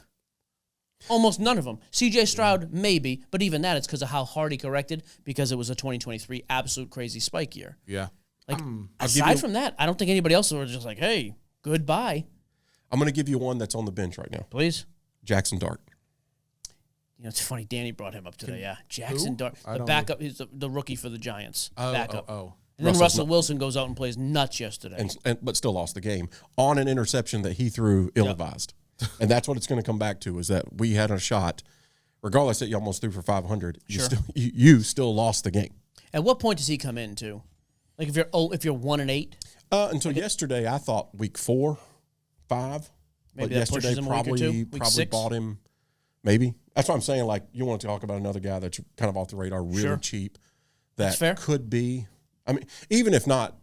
Almost none of them. C.J. Stroud, maybe, but even that, it's because of how hard he corrected because it was a 2023 absolute crazy spike year. Yeah. Like, aside from that, I don't think anybody else was just like, hey, goodbye. I'm going to give you one that's on the bench right now. Please. Jackson Dart. You know, it's funny. Danny brought him up today. Yeah. Jackson Dart. The backup. He's the rookie for the Giants. Backup. And then Russell Wilson goes out and plays nuts yesterday. But still lost the game on an interception that he threw ill-advised. And that's what it's going to come back to is that we had a shot, regardless that you almost threw for 500, you still lost the game. At what point does he come in to? Like if you're 1-8? Until yesterday, I thought week 4, 5. Maybe but that yesterday pushes him a week or two? Week 6? Bought him. Maybe. That's what I'm saying. Like you want to talk about another guy that's kind of off the radar, really cheap. That could be. I mean, even if not,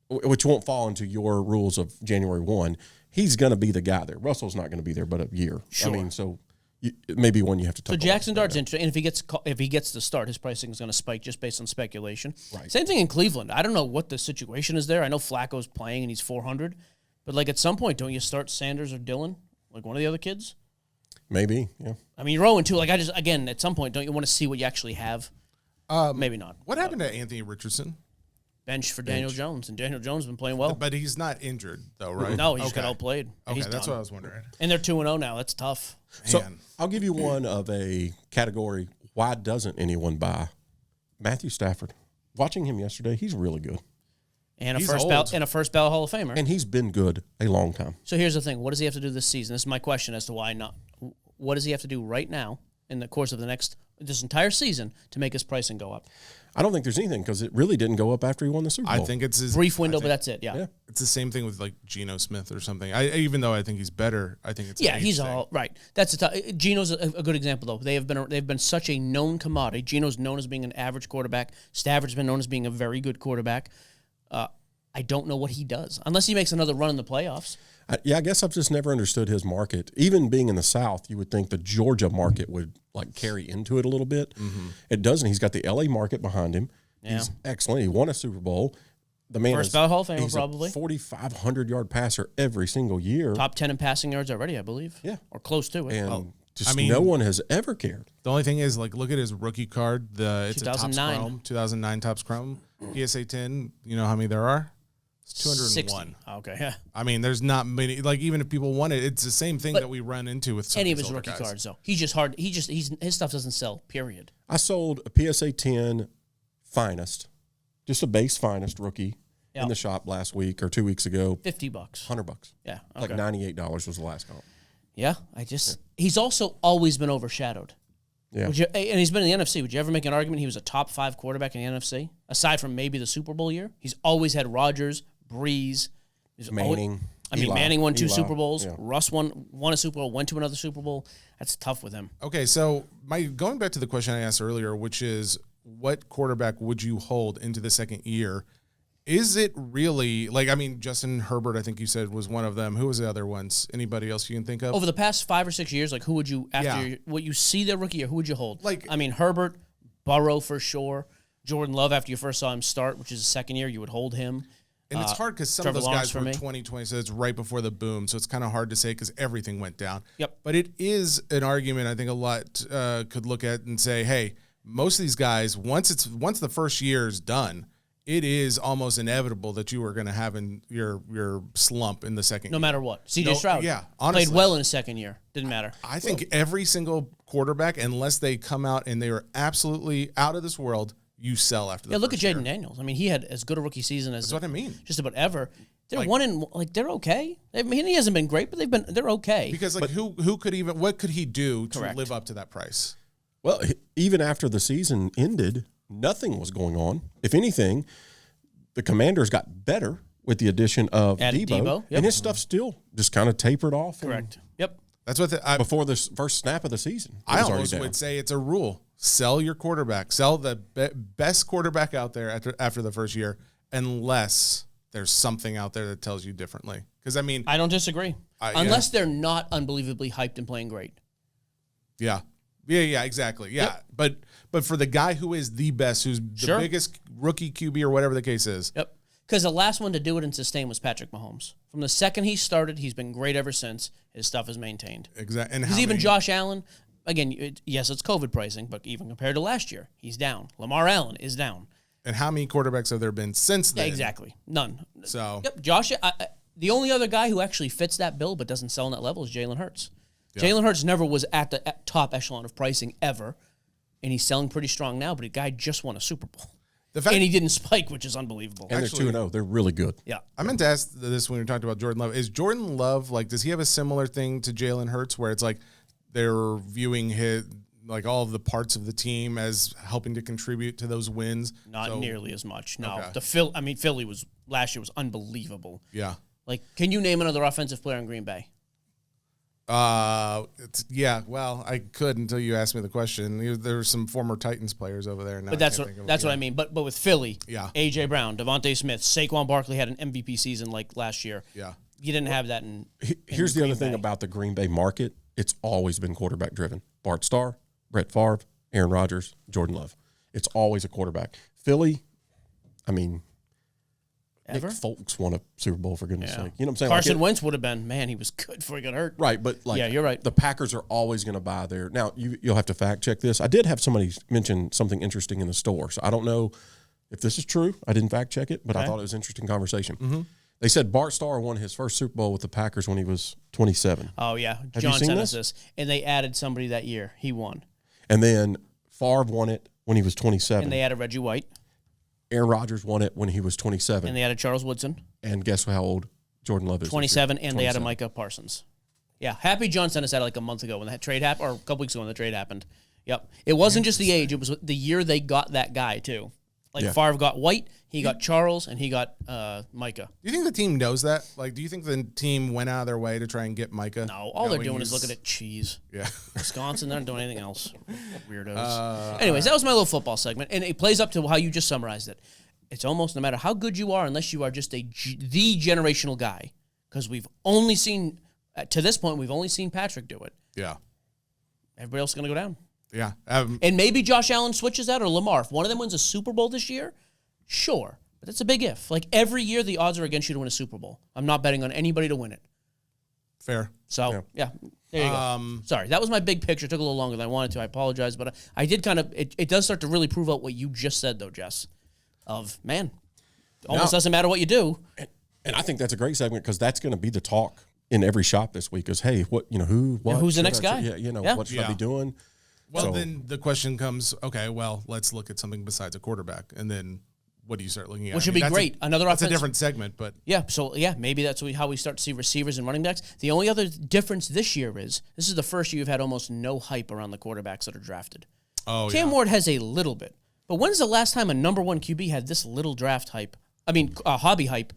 which won't fall into your rules of January 1, he's going to be the guy there. Russell's not going to be there but a year. Sure. I mean, so maybe one you have to talk about. So Jackson Dart's interesting. And if he gets the start, his pricing is going to spike just based on speculation. Right. Same thing in Cleveland. I don't know what the situation is there. I know Flacco's playing and he's 400. But like at some point, don't you start Sanders or Dillon? Like one of the other kids? Maybe, yeah. I mean, you're 0-2. Like again, at some point, don't you want to see what you actually have? Maybe not. What happened to Anthony Richardson? Bench for Daniel Jones, and Daniel Jones has been playing well. But he's not injured, though, right? No, he just got outplayed. Okay, he's that's done. what I was wondering. And they're 2-0 now. That's tough. So I'll give you one of a category. Why doesn't anyone buy Matthew Stafford? Watching him yesterday, he's really good. And a first ballot Hall of Famer. And he's been good a long time. So here's the thing. What does he have to do this season? This is my question as to why not. What does he have to do right now in the course of this entire season to make his pricing go up? I don't think there's anything because it really didn't go up after he won the Super Bowl. I think it's his brief window, but that's it. Yeah. It's the same thing with like Geno Smith or something. Even though I think he's better, I think it's he's all right. That's Geno's a good example though. They've been such a known commodity. Geno's known as being an average quarterback. Stafford's been known as being a very good quarterback. I don't know what he does unless he makes another run in the playoffs. I guess I've just never understood his market. Even being in the South, you would think the Georgia market would like carry into it a little bit. Mm-hmm. It doesn't. He's got the LA market behind him. Yeah. He's excellent. He won a Super Bowl. The man First ballot Hall of Famer, probably. A 4,500-yard passer every single year. Top 10 in passing yards already, I believe. Yeah. Or close to it. And no one has ever cared. The only thing is, like, look at his rookie card. It's 2009. a Topps Chrome, 2009 Topps Chrome. PSA 10, you know how many there are? It's 201. 60. Okay, yeah. I mean, there's not many. Like, even if people want it, it's the same thing that we run into with some any of his older rookie guys. cards, though. He's just hard. His stuff doesn't sell, period. I sold a PSA 10 finest, just a base finest rookie in the shop last week or 2 weeks ago. $50. $100. Yeah. Like Okay. $98 was the last comp. Yeah, he's also always been overshadowed. Yeah. And he's been in the NFC. Would you ever make an argument he was a top 5 quarterback in the NFC? Aside from maybe the Super Bowl year? He's always had Rodgers, Breeze. Manning. Manning won 2 Eli. Super Bowls. Yeah. Russ won a Super Bowl, went to another Super Bowl. That's tough with him. Okay, so going back to the question I asked earlier, which is what quarterback would you hold into the second year? Is it really, Justin Herbert, I think you said, was one of them. Who was the other ones? Anybody else you can think of? Over the past 5 or 6 years, like who would you, what you see their rookie year, who would you hold? Herbert, Burrow for sure. Jordan Love, after you first saw him start, which is his second year, you would hold him. And it's hard because some Trevor of those Lawrence guys were 2020, so it's right before the boom. So it's kind of hard to say because everything went down. Yep. But it is an argument I think a lot could look at and say, hey, most of these guys, once the first year is done, it is almost inevitable that you are going to have in your slump in the second year. No matter what. C.J. Stroud honestly, played well in his second year. Didn't matter. I think every single quarterback, unless they come out and they are absolutely out of this world, you sell after the Yeah, look at first year. Jaden Daniels. I mean, he had as good a rookie season as That's what I mean. just about ever. They're Like- they're okay. I mean, he hasn't been great, but they're okay. Because who could even what could he do to Correct. live up to that price? Well, even after the season ended, nothing was going on. If anything, the Commanders got better with the addition of Added Debo, yep. and his stuff still just kind of tapered off. Correct. Yep. That's what Before the first snap of the season, it I was already almost down. would say it's a rule. Sell your quarterback. Sell the best quarterback out there after the first year, unless there's something out there that tells you differently. Because, I mean, I don't disagree. Yeah. Unless they're not unbelievably hyped and playing great. Yeah, exactly. Yeah, Yep. but for the guy who is the best, who's the Sure. biggest rookie QB or whatever the case is, Yep. Because the last one to do it and sustain was Patrick Mahomes. From the second he started, he's been great ever since. His stuff is maintained. exactly. And Because how even many- Josh Allen, again, yes, it's COVID pricing, but even compared to last year, he's down. Lamar Allen is down. and how many quarterbacks have there been since Yeah, then? exactly. None. So Yep. Josh, the only other guy who actually fits that bill but doesn't sell on that level is Jalen Hurts. Jalen Hurts never was at the top echelon of pricing ever, and he's selling pretty strong now, but the guy just won a Super Bowl. the fact And he didn't spike, which is unbelievable. and they're 2-0. They're really good. Yeah. I meant to ask this when we were talking about Jordan Love. Is Jordan Love, like, does he have a similar thing to Jalen Hurts where it's like they're viewing his, like, all of the parts of the team as helping to contribute to those wins? Not So, nearly as much. No. Okay. Philly was last year was unbelievable. Yeah. Like, can you name another offensive player in Green Bay? Well, I could until you asked me the question. There were some former Titans players over there. Now But that's what I mean. But with Philly, Yeah. AJ Brown, Devontae Smith, Saquon Barkley had an MVP season like last year. Yeah. You didn't have that in Here's the Green other thing Bay. about the Green Bay market. It's always been quarterback driven. Bart Starr, Brett Favre, Aaron Rodgers, Jordan Love. It's always a quarterback. Philly, I mean, Ever? Nick Folks won a Super Bowl, for goodness Yeah. sake. You know what I'm saying? Carson Like Wentz would have been, man, he was good before he got hurt. right, but like, Yeah, you're right. The Packers are always going to buy their. Now, you'll have to fact check this. I did have somebody mention something interesting in the store, so I don't know if this is true. I didn't fact check it, but I Okay. thought it was an interesting conversation. They said Bart Starr won his first Super Bowl with the Packers when he was 27. Oh, yeah. Have John you seen sent this? us this. And they added somebody that year. He won. And then Favre won it when he was 27. And they added Reggie White. Aaron Rodgers won it when he was 27. And they added Charles Woodson, And guess how old Jordan Love is? this year? 27. And they added 27. Micah Parsons. Yeah. Happy John sent us that like a month ago when that trade happened, or a couple weeks ago when the trade happened. Yep. It wasn't just the age. It was the year they got that guy, too. Like, Yeah. Favre got White, he got Charles, and he got Micah. Do you think the team knows that? Like, do you think the team went out of their way to try and get Micah? No, all they're knowing doing is he's- looking at cheese. Yeah. Wisconsin, they're not doing anything else. Weirdos. Anyways, that was my little football segment, and it plays up to how you just summarized it. It's almost no matter how good you are, unless you are just the generational guy, because we've only seen, to this point, we've only seen Patrick do it. Yeah. Everybody else is going to go down. Yeah. And maybe Josh Allen switches that, or Lamar. If one of them wins a Super Bowl this year, sure. But that's a big if. Like, every year, the odds are against you to win a Super Bowl. I'm not betting on anybody to win it. Fair. So, yeah, there you go. Sorry, that was my big picture. It took a little longer than I wanted to. I apologize. But I did kind of, it does start to really prove out what you just said, though, Jess. Of, man, almost doesn't matter what you do. And I think that's a great segment because that's going to be the talk in every shop this week is, hey, what, who's the next guy? Yeah, what should I be doing? Well, So- then the question comes, okay, well, let's look at something besides a quarterback. And then what do you start looking at? Which would be that's great. Another That's a offense- different segment, but Yeah, so yeah, maybe that's how we start to see receivers and running backs. The only other difference this year is this is the first year you've had almost no hype around the quarterbacks that are drafted. Cam Ward has a little bit, but when's the last time a number one QB had this little draft hype? I mean, hobby hype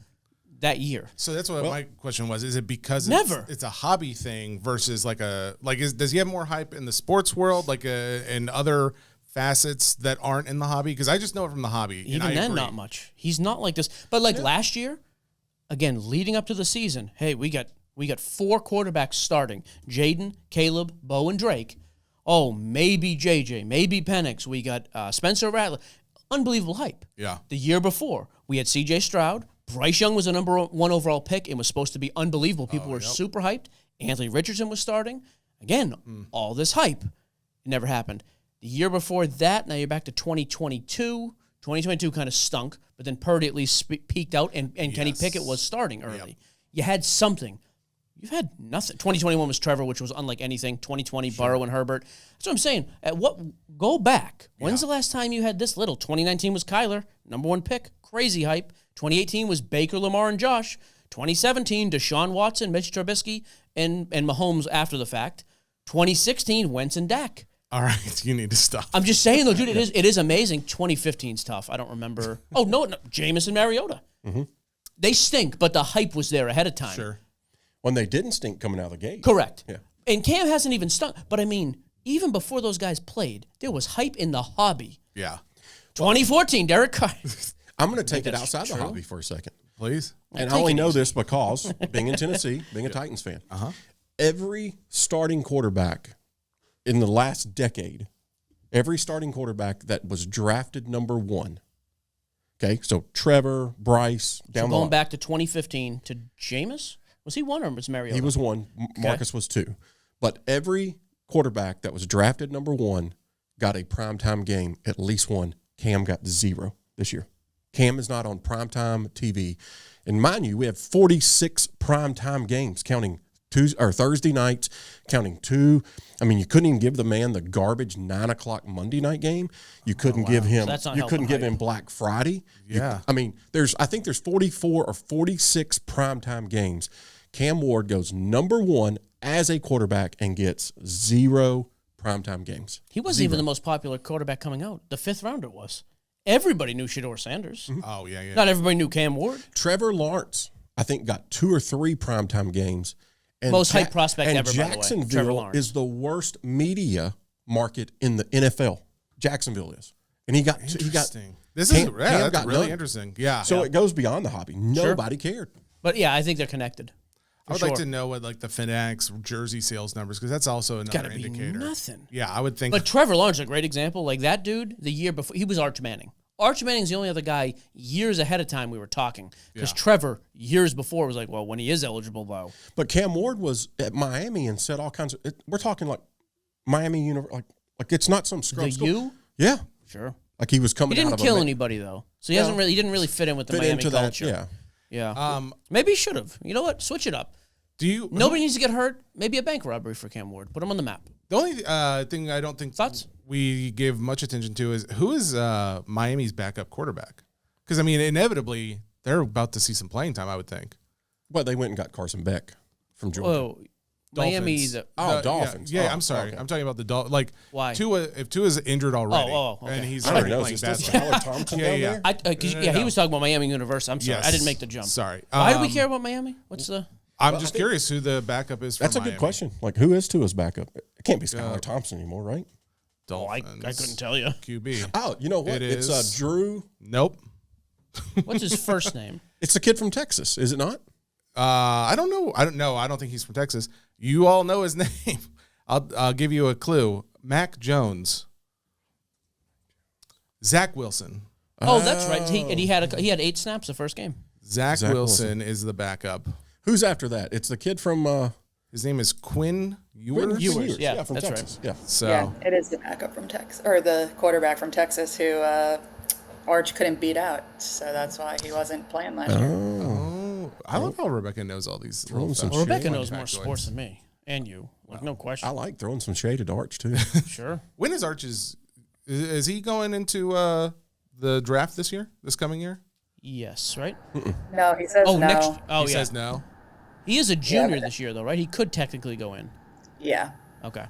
that year. So that's what my question was. Is it because Never. it's a hobby thing versus does he have more hype in the sports world, in other facets that aren't in the hobby? Because I just know it from the hobby. and Even I then, agree. not much. He's not like this. But like last year, again, leading up to the season, hey, we got 4 quarterbacks starting: Jaden, Caleb, Bo, and Drake. Oh, maybe JJ, maybe Penix. We got Spencer Rattler. Unbelievable hype. Yeah. The year before, we had C.J. Stroud. Bryce Young was a number 1 overall pick and was supposed to be unbelievable. People were super hyped. Anthony Richardson was starting. Again, all this hype. It never happened. The year before that, now you're back to 2022. 2022 kind of stunk, but then Purdy at least peaked out, and Kenny Pickett was starting early. You had something. You've had nothing. 2021 was Trevor, which was unlike anything. 2020, Burrow and Herbert. That's what I'm saying. Go back. When's the last time you had this little? 2019 was Kyler, number 1 pick. Crazy hype. 2018 was Baker, Lamar, and Josh. 2017, Deshaun Watson, Mitch Trubisky, and Mahomes after the fact. 2016, Wentz and Dak. All right, you need to stop. I'm just saying, though, dude, it is amazing. 2015's tough. I don't remember. Oh, no, Jameis and Mariota. Mm-hmm. They stink, but the hype was there ahead of time. Sure. When they didn't stink coming out of the gate. Correct. Yeah. And Cam hasn't even stunk. But, I mean, even before those guys played, there was hype in the hobby. Yeah. 2014, Derek Carr. I'm going to take it that's outside true. the hobby for a second. Please. And I only know this because being in Tennessee, being a Titans fan, every starting quarterback in the last decade, every starting quarterback that was drafted number 1, okay, so Trevor, Bryce, down the line. Going back to 2015 to Jameis? Was he 1 or was Mariota? He was 1. Marcus was 2. But every quarterback that was drafted number 1 got a primetime game, at least one. Cam got 0 this year. Cam is not on primetime TV. And mind you, we have 46 primetime games, counting Thursday nights, counting 2. I mean, you couldn't even give the man the garbage 9 o'clock Monday night game. You couldn't give him. So you couldn't give him Black Friday. Yeah. I mean, I think there's 44 or 46 primetime games. Cam Ward goes number 1 as a quarterback and gets 0 primetime games. He wasn't even the most popular quarterback coming out. The 5th rounder was. Everybody knew Shedeur Sanders. Mm-hmm. Oh, yeah. Not everybody knew Cam Ward. Trevor Lawrence, I think, got 2 or 3 primetime games. And Most hyped prospect and ever, by the way, Trevor Jacksonville Lawrence. is the worst media market in the NFL. Jacksonville is. And he got Interesting. That's got really none. interesting. Yeah. So it goes beyond the hobby. Nobody cared. But, yeah, I think they're connected. I would like to know what like the Fanatics jersey sales numbers, because that's also another Gotta be indicator. nothing. Yeah, I would think. But Trevor Lawrence is a great example. Like that dude, the year before, he was Arch Manning. Arch Manning's the only other guy years ahead of time we were talking. Because Trevor, years before, was like, well, when he is eligible, though. But Cam Ward was at Miami and said all kinds of we're talking like Miami University, like it's not some scrub The school. U? Yeah. Sure. Like he was He coming out didn't of kill a anybody, though. So he didn't really fit in with the fit Miami into culture. that. Yeah. Yeah. Maybe he should have. You know what? Switch it up. Nobody needs to get hurt. Maybe a bank robbery for Cam Ward. Put him on the map. The only thing I don't think Thoughts? we give much attention to is who is Miami's backup quarterback? Because, I mean, inevitably, they're about to see some playing time, I would think. Well, they went and got Carson Beck from Georgia. Whoa. Miami. Dolphins. Yeah, Oh, I'm sorry. okay. I'm talking about the Dolphins. Like, Why? if Tua's injured already, okay. and he's I don't already know. playing Is this badly. Tyler Thompson down Yeah. there? He was talking about Miami University. I'm sorry. Yes. I didn't make the jump. Sorry. Why do we care about Miami? What's the... I'm just curious who the backup is for That's a Miami. good question. Like, who is Tua's backup? It can't be Skylar Thompson anymore, right? I Dolphins. couldn't tell you. QB. Oh, you know what? It It's is- Drew. Nope. What's his first name? It's the kid from Texas, is it not? I don't know. I don't think he's from Texas. You all know his name. I'll give you a clue. Mac Jones. Zach Wilson. Oh, that's right. He had 8 snaps the first game. Zach Wilson is the backup. Who's after that? It's the kid from His name is Quinn Ewers. Ewers. Yeah, from that's Texas. Yeah. So Yeah, it is the backup from Texas, or the quarterback from Texas who Arch couldn't beat out. So that's why he wasn't playing last year. I love how Rebecca knows all these. Throwing little some facts. Rebecca shit. knows more sports than me and you. Like, no question. I like throwing some shade at Arch, too. Sure. When is Arch's? Is he going into the draft this coming year? Yes, right? No, he says no. next. Oh, He yeah. says no. He is a junior but- this year, though, right? He could technically go in. Yeah. Okay.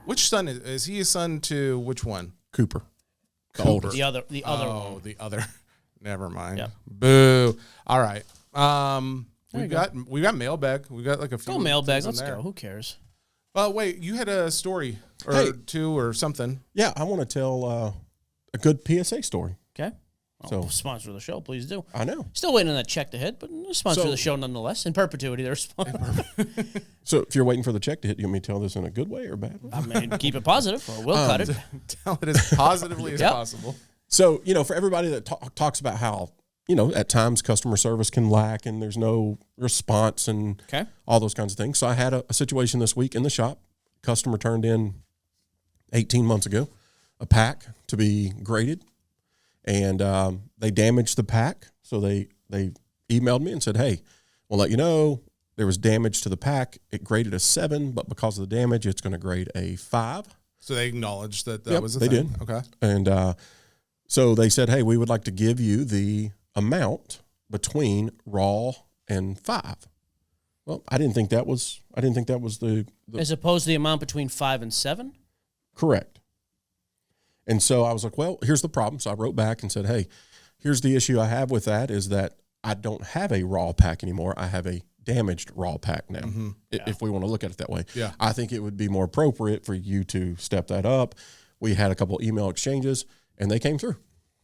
Which son is he? A son to which one? Cooper. The Cooper. oldest. The other Oh, one. the other. Never mind. Yep. Boo. All right. you We got mailbag. We got like a few. Go mailbag. things in Let's there. go. Who cares? Wait. You had a story or Hey. two or something. Yeah, I want to tell a good PSA story. Okay. So- So sponsor the show, please do. I know. Still waiting on that check to hit, but sponsor So- the show nonetheless. In perpetuity, they're sponsor. So if you're waiting for the check to hit, you want me to tell this in a good way or a bad way? I mean, keep it positive, or we'll cut it. Tell it as positively as Yep. possible. So, for everybody that talks about how, at times customer service can lack and there's no response and Okay. all those kinds of things. So I had a situation this week in the shop. Customer turned in 18 months ago a pack to be graded, and they damaged the pack. So they emailed me and said, hey, we'll let you know There was damage to the pack. It graded a 7, but because of the damage, it's going to grade a 5. So they acknowledged that was a they thing. did. Okay. And so they said, hey, we would like to give you the amount between raw and 5. Well, I didn't think that was the As opposed to the amount between 5 and 7? correct. And so I was like, well, here's the problem. So I wrote back and said, hey, here's the issue I have with that is that I don't have a raw pack anymore. I have a damaged raw pack now, if we want to look at it that way. Yeah. I think it would be more appropriate for you to step that up. We had a couple email exchanges, and they came through.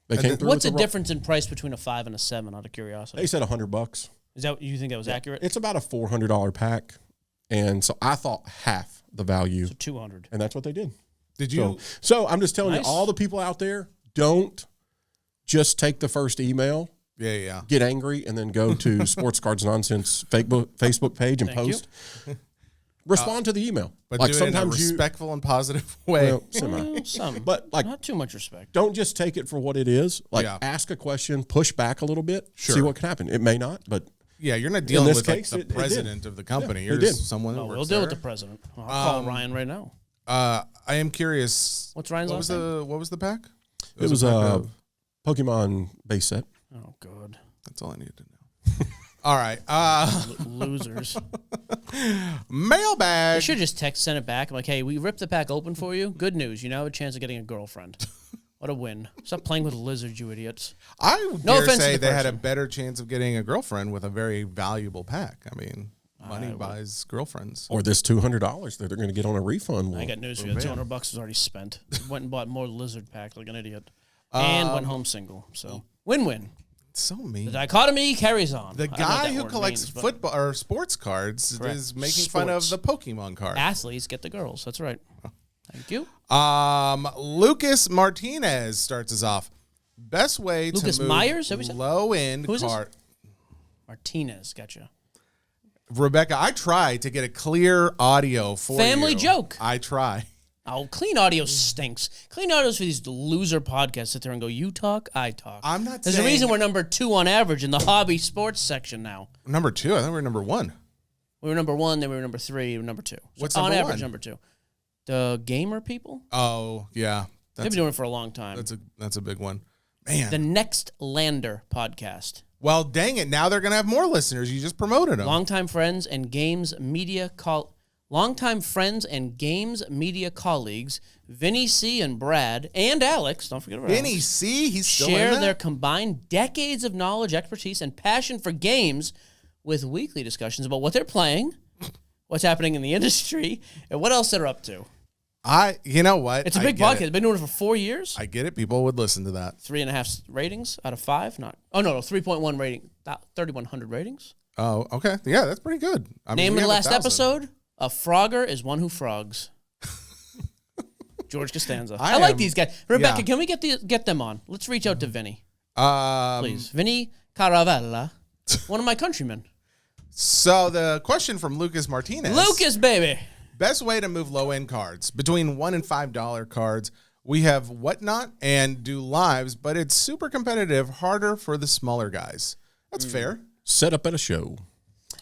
They came through. What's the difference in price between a 5 and a 7, out of curiosity? They said $100. Is that you think that was accurate? It's about a $400 pack, and so I thought half the value, So 200. and that's what they did. Did you? So I'm just telling Nice. you, all the people out there, don't just take the first email, Yeah. get angry, and then go to Sports Cards Nonsense Facebook page and Thank you. post. Respond to the email. But like do it in a sometimes respectful and positive way. well, semi. Well, some, But like, not too much respect. don't just take it for what it is. Like, Yeah. ask a question, push back a little bit, see Sure. what can happen. It may not, but Yeah, you're not dealing this with case, like it the did. president of the company. Yeah, You're it just did. someone who No, works we'll deal with there. the president. I'll call Ryan right now. I am curious. What's Ryan's what last was what was the pack? it was a pack a of- Pokemon base set. Oh, God. That's all I needed to know. All right. Losers. They Mailbag. should just send it back. I'm like, hey, we ripped the pack open for you. Good news. You now have a chance of getting a girlfriend. What a win. Stop playing with lizards, you idiots. I would No dare offense to say the they had a person. better chance of getting a girlfriend with a very valuable pack. I mean, money buys girlfriends. Or this $200 that they're going to get on a refund. I Will. got news for you. $200 was already spent. Went and bought more lizard packs like an idiot. And went home single. So, win-win. So mean. The dichotomy carries on. The I don't know what guy that who word collects means, but football or sports cards Correct. is making fun of the Sports. Pokemon card. Athletes get the girls. That's right. Thank you. Lucas Martinez starts us off. Best way Lucas to move Myers, is that what you said? low end Who is this? card. Martinez. Gotcha. Rebecca, I try to get a clear audio for Family you. joke. I try. Oh, clean audio stinks. Clean audio is for these loser podcasts sit there and go, you talk, I talk. I'm not There's saying a reason we're number 2 on average in the hobby sports section now. number 2. I think we're number 1. We were number 1, then we were number 3, we were number 2. So What's on number average, 1? number 2. The gamer people? Oh yeah, They've been doing it for a long time. that's a big one, man. The Next Lander podcast. Well, dang it! Now they're gonna have more listeners. You just promoted them. Longtime friends and games media colleagues, Vinny C and Brad and Alex, don't forget about Vinny Alex, C, he's still in share that? their combined decades of knowledge, expertise, and passion for games with weekly discussions about what they're playing, what's happening in the industry, and what else they're up to. You know what? It's a I big get podcast. it. They've been doing it for 4 years. I get it. People would listen to that. 3.5 ratings out of 5. No, 3.1 rating. 3,100 ratings. Oh, okay. Yeah, that's pretty good. I mean, Name we of the have last 1,000. episode: a frogger is one who frogs. George Costanza. I I like am- these guys. Rebecca, yeah. can we get them on? Let's reach out to Vinny, Um, please. Vinny Caravella, one of my countrymen. So the question from Lucas Martinez. Lucas, baby. Best way to move low end cards between $1 and $5 cards. We have Whatnot and Do Lives, but it's super competitive, harder for the smaller guys. That's fair. Set up at a show.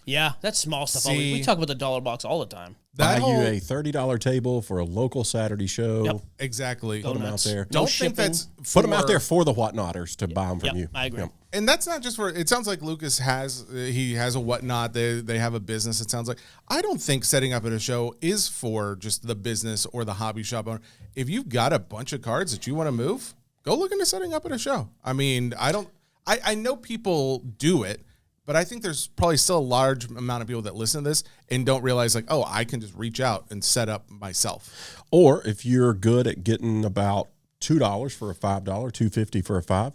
Yeah, that's small stuff. We See- talk about the dollar box all the time. That Buy whole, you a $30 table for a local Saturday show. Yep. exactly. Put them out Nuts. there. No Don't think shipping. that's Put them out for- there for the Whatnotters to buy them from Yep, you. I agree. Yep. And that's not just for. It sounds like Lucas has a Whatnot. They have a business. It sounds like I don't think setting up at a show is for just the business or the hobby shop owner. If you've got a bunch of cards that you want to move, go look into setting up at a show. I mean, I know people do it, but I think there's probably still a large amount of people that listen to this and don't realize like, oh, I can just reach out and set up myself. Or if you're good at getting about $2 for a $5, $2.50 for a $5,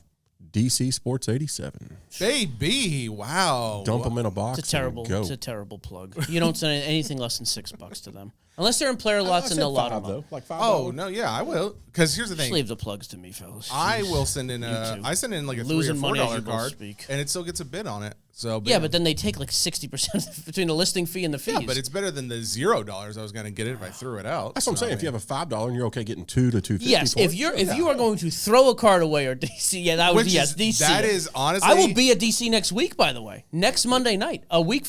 DC Sports 87. Baby, wow. Dump them in a box. It's a terrible. And go. It's a terrible plug. You don't send anything less than $6 to them, unless they're in player I lots said and they'll lot $5 them up. though. Like $5. Oh no, yeah, I will. Because here's the Just thing. leave the plugs to me, fellas. I Jeez. will send in too. I send in like a Losing $3 money or as you $4 both card, speak. and it still gets a bid on it. So Yeah, but then they take like 60% between the listing fee and the fees. yeah, but it's better than the $0 I was going to get it if I threw it out. That's what I'm saying. If you have a $5 and you're okay getting $2 to $2.50. yes. for If it, you are going to throw a card away or DC, yeah, that was Which yes, is- DC. that is honestly- I will be at DC next week. By the way, next Monday night, a week.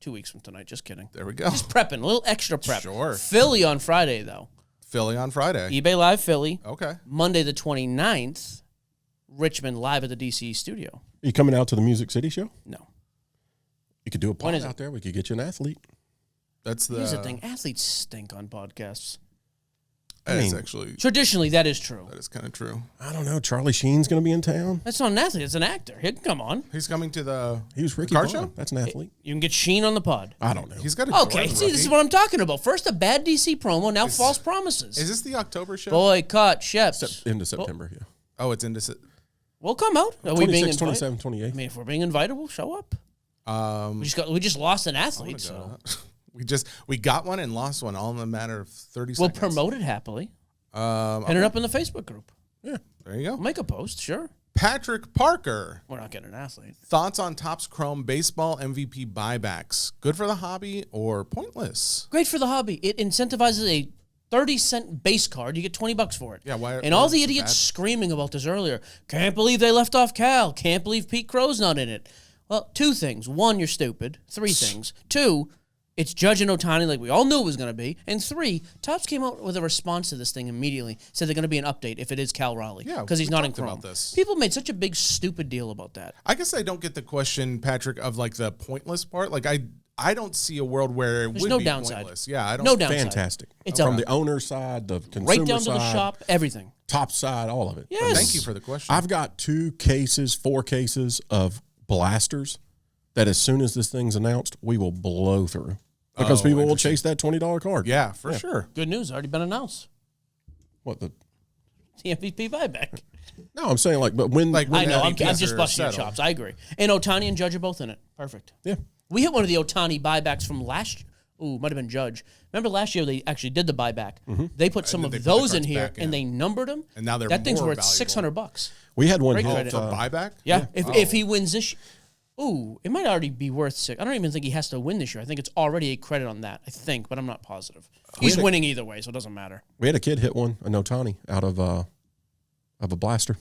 2 weeks from tonight. Just kidding. There we go. Just prepping, a little extra prep. Sure. Philly on Friday, though. Philly on Friday. eBay Live Philly. Okay. Monday the 29th, Richmond live at the DC studio. Are you coming out to the Music City show? No. You could do a When pod is it? out there. We could get you an athlete. That's the. Here's the thing. Athletes stink on podcasts. That is mean- actually. Traditionally, that is true. That is kind of true. I don't know. Charlie Sheen's going to be in town. That's not an athlete. It's an actor. He can come on. He's coming to the. He was Ricky car Vaughn. show? That's an athlete. You can get Sheen on the pod. I don't know. He's got a. Okay, Jordan see, this is rookie. what I'm talking about. First, a bad DC promo. Now, false promises. Is this the October show? Boycott Shep. Into September, yeah. Oh, it's into. We'll come out. Are we being 26, invited? 27, 28. I mean, if we're being invited, we'll show up. We just lost an athlete, so We got one and lost one all in a matter of 30 we'll seconds. promote it happily. Pin it up in the Facebook group. Yeah. There you go. We'll make a post, sure. Patrick Parker. We're not getting an athlete. Thoughts on Topps Chrome baseball MVP buybacks? Good for the hobby or pointless? Great for the hobby. It incentivizes a 30-cent base card. You get $20 for it. Yeah, why- And all why is the it idiots bad? screaming about this earlier. Can't believe they left off Cal. Can't believe Pete Crow's not in it. Well, two things. One, you're stupid. Three things. Two, it's Judge and Ohtani like we all knew it was going to be. And three, Topps came out with a response to this thing immediately. Said they're going to be an update if it is Cal Raleigh. Yeah, because he's we not in talked Chrome. about this. People made such a big, stupid deal about that. I guess I don't get the question, Patrick, of like the pointless part. Like I don't see a world where it There's would no be dounside. pointless. Yeah, I don't. No downside. Fantastic. It's From a- the owner side, the consumer Right down to the side, shop, everything. top side, all of it. Yes. Thank you for the question. I've got 4 cases of blasters that as soon as this thing's announced, we will blow through. Because people will interesting. chase that $20 card. Yeah, for sure. Good news. Already been announced. What the? The MVP buyback. No, I'm saying but when Like, I know. I'm MVPs just are busting your settled. chops. I agree. And Ohtani and Judge are both in it. Perfect. yeah. We hit one of the Ohtani buybacks from last. Ooh, might have been Judge. Remember last year they actually did the buyback. They put some then of they put the those in cards here back in. and they numbered them. And now they're that thing's more worth valuable. $600. We had one Great hit. credit. For buyback? Yeah. If he wins this. Ooh, it might already be worth $6. I don't even think he has to win this year. I think it's already a credit on that. I think, but I'm not positive. He's winning either way, so it doesn't matter. We had a kid hit one, an Ohtani, out of a blaster,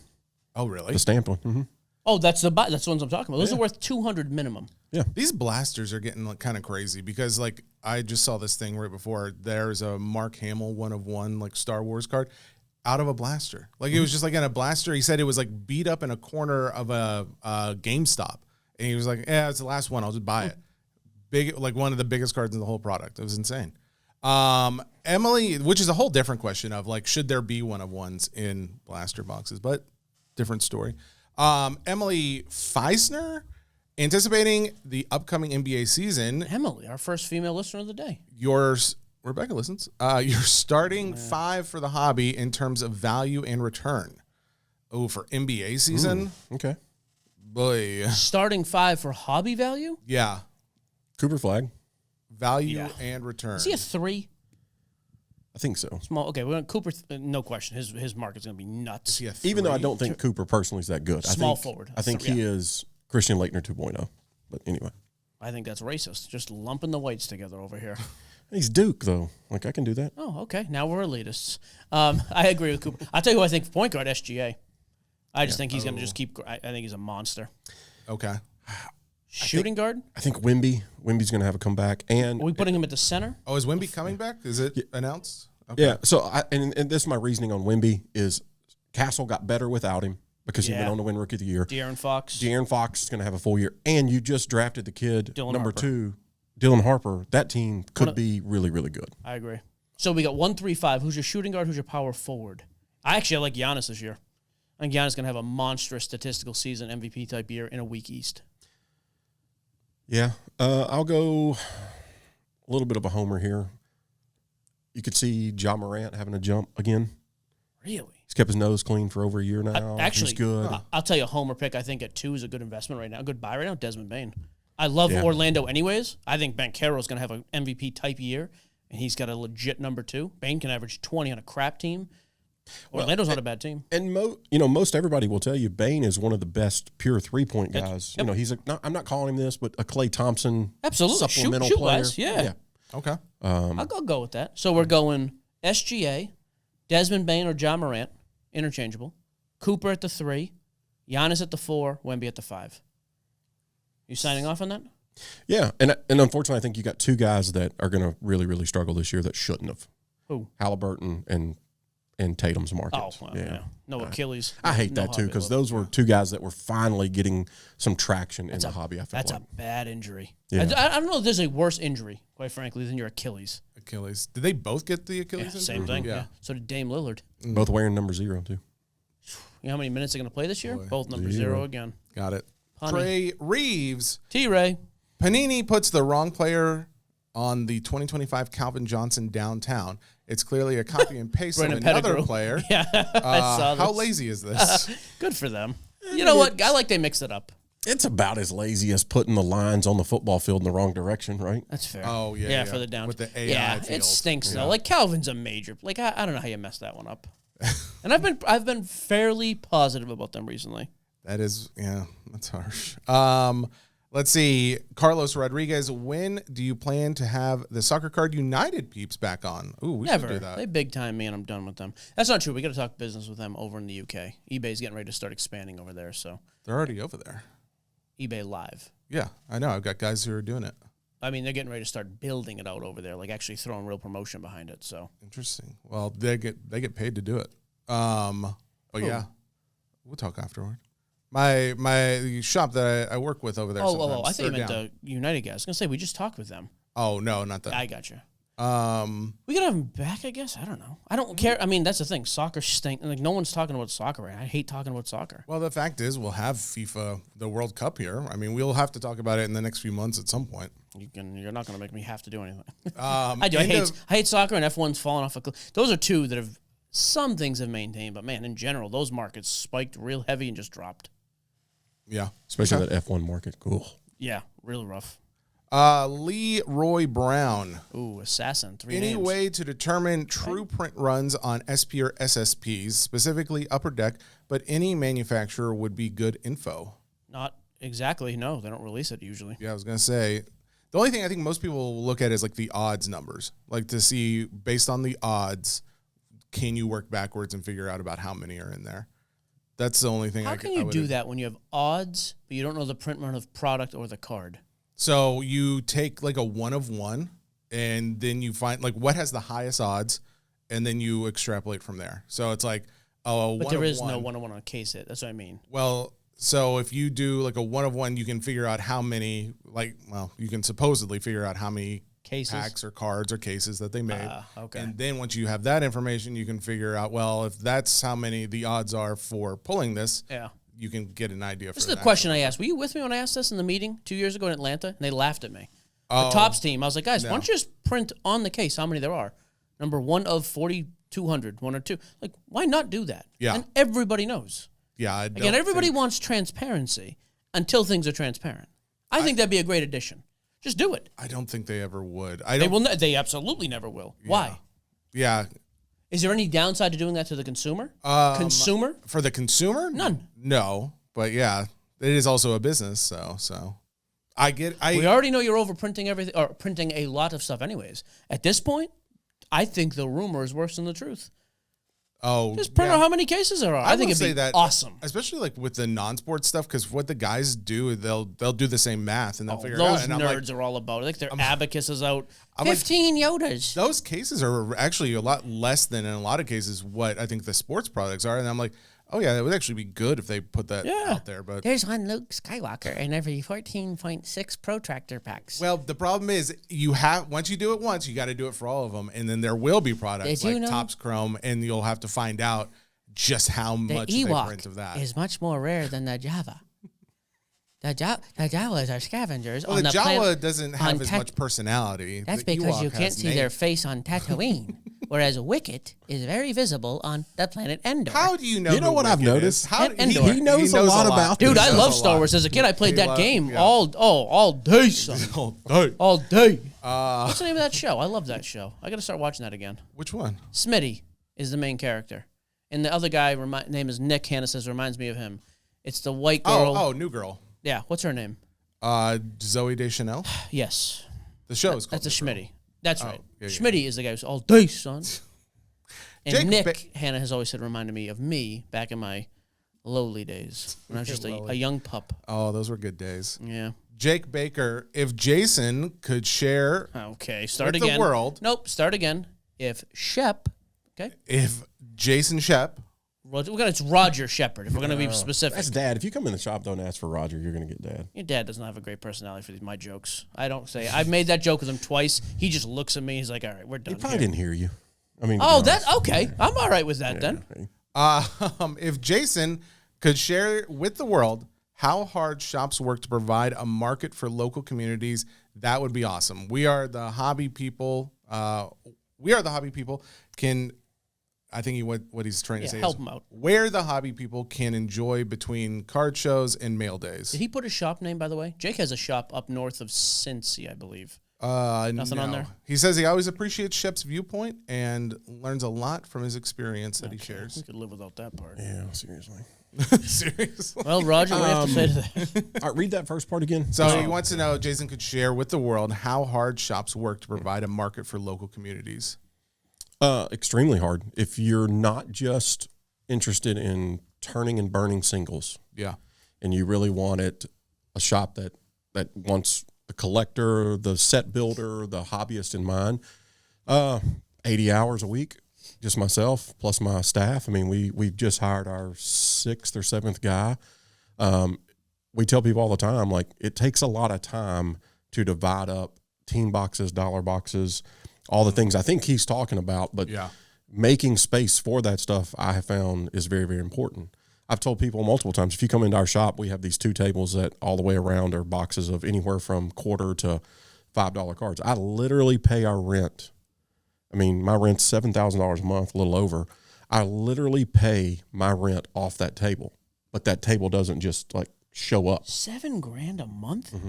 Oh, really? the stamped one. Mm-hmm. Oh, that's the ones I'm talking about. Those are worth $200 minimum. These blasters are getting like, kind of crazy because like I just saw this thing right before. There's a Mark Hamill 1/1 like Star Wars card out of a blaster. Like it was just like in a blaster. He said it was like beat up in a corner of a GameStop, and he was like, "Yeah, it's the last one. I'll just buy it." Big, like one of the biggest cards in the whole product. It was insane. Emily, which is a whole different question of like, should there be 1/1s in blaster boxes? But different story. Emily Feisner, anticipating the upcoming NBA season. Emily, our first female listener of the day. Rebecca listens. You're starting 5 for the hobby in terms of value and return. Oh, for NBA season, Okay. boy, Starting 5 for hobby value? yeah, Cooper Flag. value Yeah. and return. Is he a 3? I think so. Small. Okay, we're going Cooper. No question. His market's going to be nuts. Is he a Even though I 3? don't think Cooper personally is that good. Small I think, forward. I think he is Christian Laettner 2.0. But anyway. I think that's racist. Just lumping the whites together over here. He's Duke, though. Like, I can do that. Oh, okay. Now we're elitists. I agree with Cooper. I'll tell you who I think for point guard, SGA. I just think he's going to just keep. I think he's a monster. Okay. Shooting guard? I think Wemby's going to have a comeback. And Are we putting him at the center? Oh, is Wemby coming back? Is it announced? Okay. yeah, so and this is my reasoning on Wemby is Castle got better without him because he Yeah. went on to win Rookie of the Year. De'Aaron Fox. De'Aaron Fox is going to have a full year. And you just drafted the kid, Dylan number Harper. 2, Dylan Harper. That team could be really, really good. I agree. So we got 1, 3, 5. Who's your shooting guard? Who's your power forward? I like Giannis this year. I think Giannis is going to have a monstrous statistical season, MVP type year in a weak East. Yeah, I'll go a little bit of a homer here. You could see Ja Morant having a jump again. Really? He's kept his nose clean for over a year now. Actually, He's good. I'll tell you a homer pick. I think at 2 is a good investment right now. A good buy right now. Desmond Bain. I love Yeah. Orlando anyways. I think Banchero's going to have an MVP type year, and he's got a legit number 2. Bain can average 20 on a crap team. Orlando's not a bad team. And most everybody will tell you Bain is one of the best pure 3-point guys. Yep. He's I'm not calling him this, but a Klay Thompson Absolutely. supplemental Shoot player. wise, yeah. Okay. I'll go with that. So we're going SGA, Desmond Bain or Ja Morant, interchangeable. Cooper at the 3, Giannis at the 4, Wemby at the 5. You signing off on that? Yeah, and unfortunately, I think you got two guys that are going to really, really struggle this year that shouldn't have. Who? Halliburton and Tatum's market. Oh, well, yeah. No Achilles. I hate no that too hobby because level. those were two guys that were finally getting some traction in the hobby. I feel That's like. a bad injury. Yeah. I don't know if there's a worse injury, quite frankly, than your Achilles. Achilles. Did they both get the Achilles? Yeah, injury? same thing. Yeah. Yeah. So did Dame Lillard. Both wearing number 0 too. You know how many minutes they're going to play this year? Both number 0 again. Got it. Honey. Trey Reeves. T-Ray. Panini puts the wrong player on the 2025 Calvin Johnson downtown. It's clearly a copy and paste of Brandon another Pettigrew. player. Yeah, I saw this. How lazy is this? Good for them. You know what? I like they mixed it up. It's about as lazy as putting the lines on the football field in the wrong direction, right? That's fair. Oh, yeah, Yeah, yeah. for the down. With the AI yeah, field. it stinks though. Like Calvin's a major. Like I don't know how you messed that one up. And I've been fairly positive about them recently. That is, yeah, that's harsh. Let's see. Carlos Rodriguez, when do you plan to have the Soccer Card United peeps back on? Ooh, we Never. should do that. They big time me, and I'm done with them. That's not true. We got to talk business with them over in the UK. eBay's getting ready to start expanding over there, so They're already over there. eBay Live. Yeah, I know. I've got guys who are doing it. I mean, they're getting ready to start building it out over there, like actually throwing real promotion behind it. So Interesting. Well, they get paid to do it. But yeah, we'll talk afterward. My shop that I work with over there. I sometimes, thought you they're meant down. the United guys. I was gonna say we just talked with them. Oh no, not that. I got you. We We could have them back, I guess. I don't know. I don't care. I mean, that's the thing. Soccer stink. Like no one's talking about soccer right now. I hate talking about soccer. Well, the fact is, we'll have FIFA, the World Cup here. I mean, we'll have to talk about it in the next few months at some point. You're not gonna make me have to do anything. I do. I hate soccer and F1's falling off a cliff. Those are two that have some things have maintained, but man, in general, those markets spiked real heavy and just dropped. Yeah, Especially that F1 market. Cool. Yeah, real rough. Leroy Brown. Ooh, assassin. 3 Any names. way to determine true print runs on SP or SSPs, specifically Upper Deck, but any manufacturer would be good info? Not exactly. No, they don't release it usually. Yeah, I was going to say, the only thing I think most people will look at is like the odds numbers, like to see based on the odds, can you work backwards and figure out about how many are in there? That's the only thing How I can I you would- do that when you have odds, but you don't know the print run of product or the card? So you take like a 1 of 1, and then you find like what has the highest odds, and then you extrapolate from there. So it's like But there is no 1-on-1 on a case hit. That's what I mean. Well, so if you do like a 1 of 1, you can figure out how many you can supposedly figure out how many Cases? packs or cards or cases that they made. Okay. And then once you have that information, you can figure out, well, if that's how many the odds are for pulling this, Yeah. you can get an idea for This is the question I asked. Were you with me when I asked this in the meeting 2 years ago in Atlanta? And they laughed at me. The Topps team, I was like, guys, why don't you just print on the case how many there are? Number 1 of 4,200, 1 or 2. Like, why not do that? Yeah. And everybody knows. Yeah. Again, everybody wants transparency until things are transparent. I think that'd be a great addition. Just do it. I don't think they ever would. They absolutely never will. Why? Yeah. Is there any downside to doing that to the consumer? Consumer? For the consumer? None. No. But yeah, it is also a business. So We already know you're overprinting everything or printing a lot of stuff anyways. At this point, I think the rumor is worse than the truth. Just print out how many cases there are. I think it'd be awesome. Especially like with the non-sport stuff, because what the guys do, they'll do the same math and they'll figure it Those out. And nerds are all about it. Like their abacus is out. 15 Yodas. Those cases are actually a lot less than in a lot of cases what I think the sports products are. And I'm like, oh yeah, it would actually be good if they put that out there. But there's one Luke Skywalker in every 14.6 protractor packs. well, the problem is once you do it once, you got to do it for all of them, and then there will be products Did you like know? Topps Chrome, and you'll have to find out just how much they print of that. is much more rare than the Java. The Jawas are scavengers Well, on the the Jawa planet. doesn't have as much personality. That's The because you Ewok can't has see their names. face on Tatooine, whereas Wicket is very visible on the planet Endor. How do you know? You know who what I've Wicket noticed? is? How Endor. He knows a lot about Dude, this. I He love knows a Star lot. Wars. As a kid, I played that game yeah. all day, son. Oh, hey. All day. What's the name of that show? I love that show. I got to start watching that again. Which one? Smitty is the main character. And the other guy, name is Nick, Hannah says, reminds me of him. It's the white girl. Oh, New Girl. Yeah, what's her name? Zoe Deschanel. Yes. The show is called. That's a New Girl. Schmitty. That's right. yeah, yeah. Schmitty is the guy who's all day, son. And Jake Nick, Hannah has always said, reminded me of me back in my lowly days when I was just a young pup. Oh, those were good days. Yeah. Jake Baker, if Jason could share Okay, start with again. the world. Nope, start again. If Shep, okay, If Jason Shep, it's Roger Shepard. If we're gonna be specific, That's Dad. If you come in the shop, don't ask for Roger. You're going to get Dad. your dad doesn't have a great personality for my jokes. I don't say. I've made that joke with him twice. He just looks at me. He's like, "All right, we're done." He probably here." didn't hear you. I mean, to Oh, be that honest. okay. I'm all right with that then. if Jason could share with the world how hard shops work to provide a market for local communities, that would be awesome. We are the hobby people. I think what he's trying to say help is him out. where the hobby people can enjoy between card shows and mail days. Did he put a shop name, by the way? Jake has a shop up north of Cincy, I believe. Nothing on there? He says he always appreciates Shep's viewpoint and learns a lot from his experience that he We shares. could live without that part. Yeah, seriously. Seriously. Well, Roger, what do you have to say to that? All right, read that first part again. So he wants to know if Jason could share with the world how hard shops work to provide a market for local communities. Extremely hard. If you're not just interested in turning and burning singles, Yeah. and you really want a shop that wants the collector, the set builder, the hobbyist in mind, 80 hours a week, just myself plus my staff. I mean, we've just hired our 6th or 7th guy. We tell people all the time, like, it takes a lot of time to divide up teen boxes, dollar boxes, all the things I think he's talking about, but Yeah. making space for that stuff I have found is very, very important. I've told people multiple times, if you come into our shop, we have these 2 tables that all the way around are boxes of anywhere from $quarter to $5 cards. I literally pay our rent. I mean, my rent's $7,000 a month, a little over. I literally pay my rent off that table, but that table doesn't just like show up. $7,000 a month? Mm-hmm.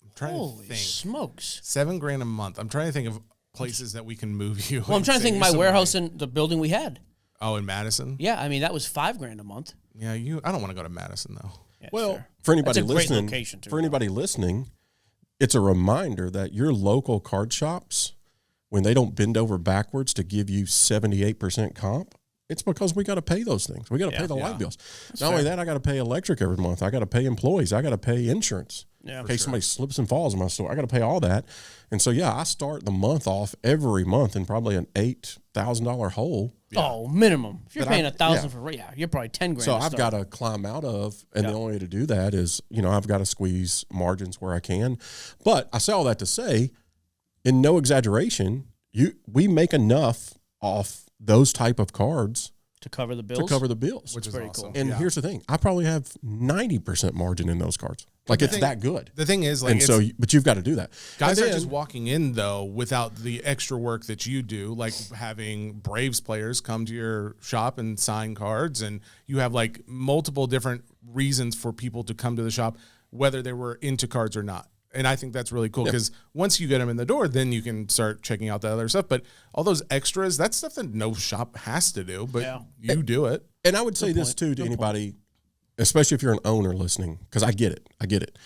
I'm trying Holy to think. smokes! $7,000 a month. I'm trying to think of places that we can move you. Well, I'm and trying to save think you my some warehouse money. in the building we had. Oh, in Madison? Yeah, I mean, that was $5,000 a month. Yeah, I don't want to go to Madison though. Yeah, Well, fair. for anybody That's a great listening, location, too, for though. anybody listening, it's a reminder that your local card shops, when they don't bend over backwards to give you 78% comp, it's because we got to pay those things. We got to pay the light bills. Not only that, I got to pay electric every month. I got to pay employees. I got to pay insurance. Yeah, In case somebody slips and falls in my store, I got to pay all that. And so, yeah, I start the month off every month in probably an $8,000 hole. Oh, minimum. If you're But paying I- $1,000 yeah. for you're probably $10,000. So to I've start. got to climb out of, and the only way to do that is, I've got to squeeze margins where I can. But I say all that to say, in no exaggeration, we make enough off those type of cards to cover the bills. to cover the bills. Which is very awesome. cool. And here's the thing: I probably have 90% margin in those cards. Like it's that good. The thing is, like, And so, but you've got to do that. guys And are just then- walking in though without the extra work that you do, like having Braves players come to your shop and sign cards, and you have like multiple different reasons for people to come to the shop, whether they were into cards or not. And I think that's really cool because once you get them in the door, then you can start checking out the other stuff. But all those extras, that's stuff that no shop has to do, but you do it. And I would say this too to anybody, especially if you're an owner listening, because I get it.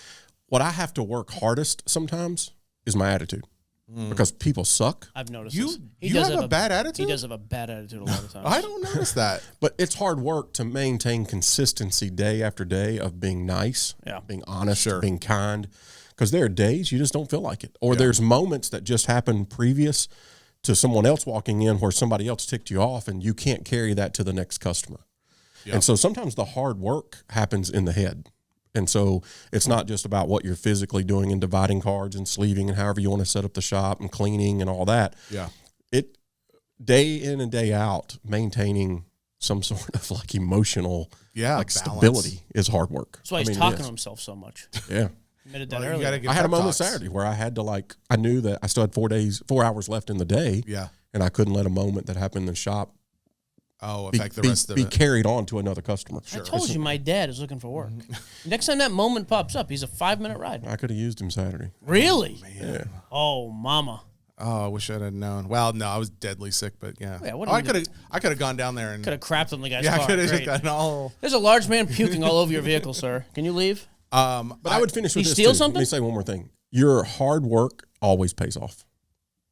What I have to work hardest sometimes is my attitude, because people suck. I've noticed You- this. you have a bad attitude? He does have a bad attitude a lot of times. I don't notice that. But it's hard work to maintain consistency day after day of being nice, being honest, being kind, because there are days you just don't feel like it. Or there's moments that just happen previous to someone else walking in where somebody else ticked you off and you can't carry that to the next customer. And so sometimes the hard work happens in the head. And so it's not just about what you're physically doing and dividing cards and sleeving and however you want to set up the shop and cleaning and all that. Yeah. It day in and day out, maintaining some sort of like emotional Balance. stability is hard work. That's why he's it talking is. to himself so much. Yeah. Admitted that Well, you earlier. gotta get I had a pep moment talks. Saturday where I had to I knew that I still had 4 hours left in the day. Yeah. And I couldn't let a moment that happened in the shop Affect the rest of be it. carried on to another customer. I told you my dad is looking for work. Next time that moment pops up, he's a 5-minute ride. I could have used him Saturday. Really? Yeah. Oh, mama. Oh, I wish I'd have known. Well, no, I was deadly sick, but yeah. Yeah, what I did you could have gone down there and Could have crapped on the guy's I car. could have just Great. gotten all. There's a large man puking all over your vehicle, sir. Can you leave? But I would finish with He this steal too. something? Let me say one more thing. Your hard work always pays off.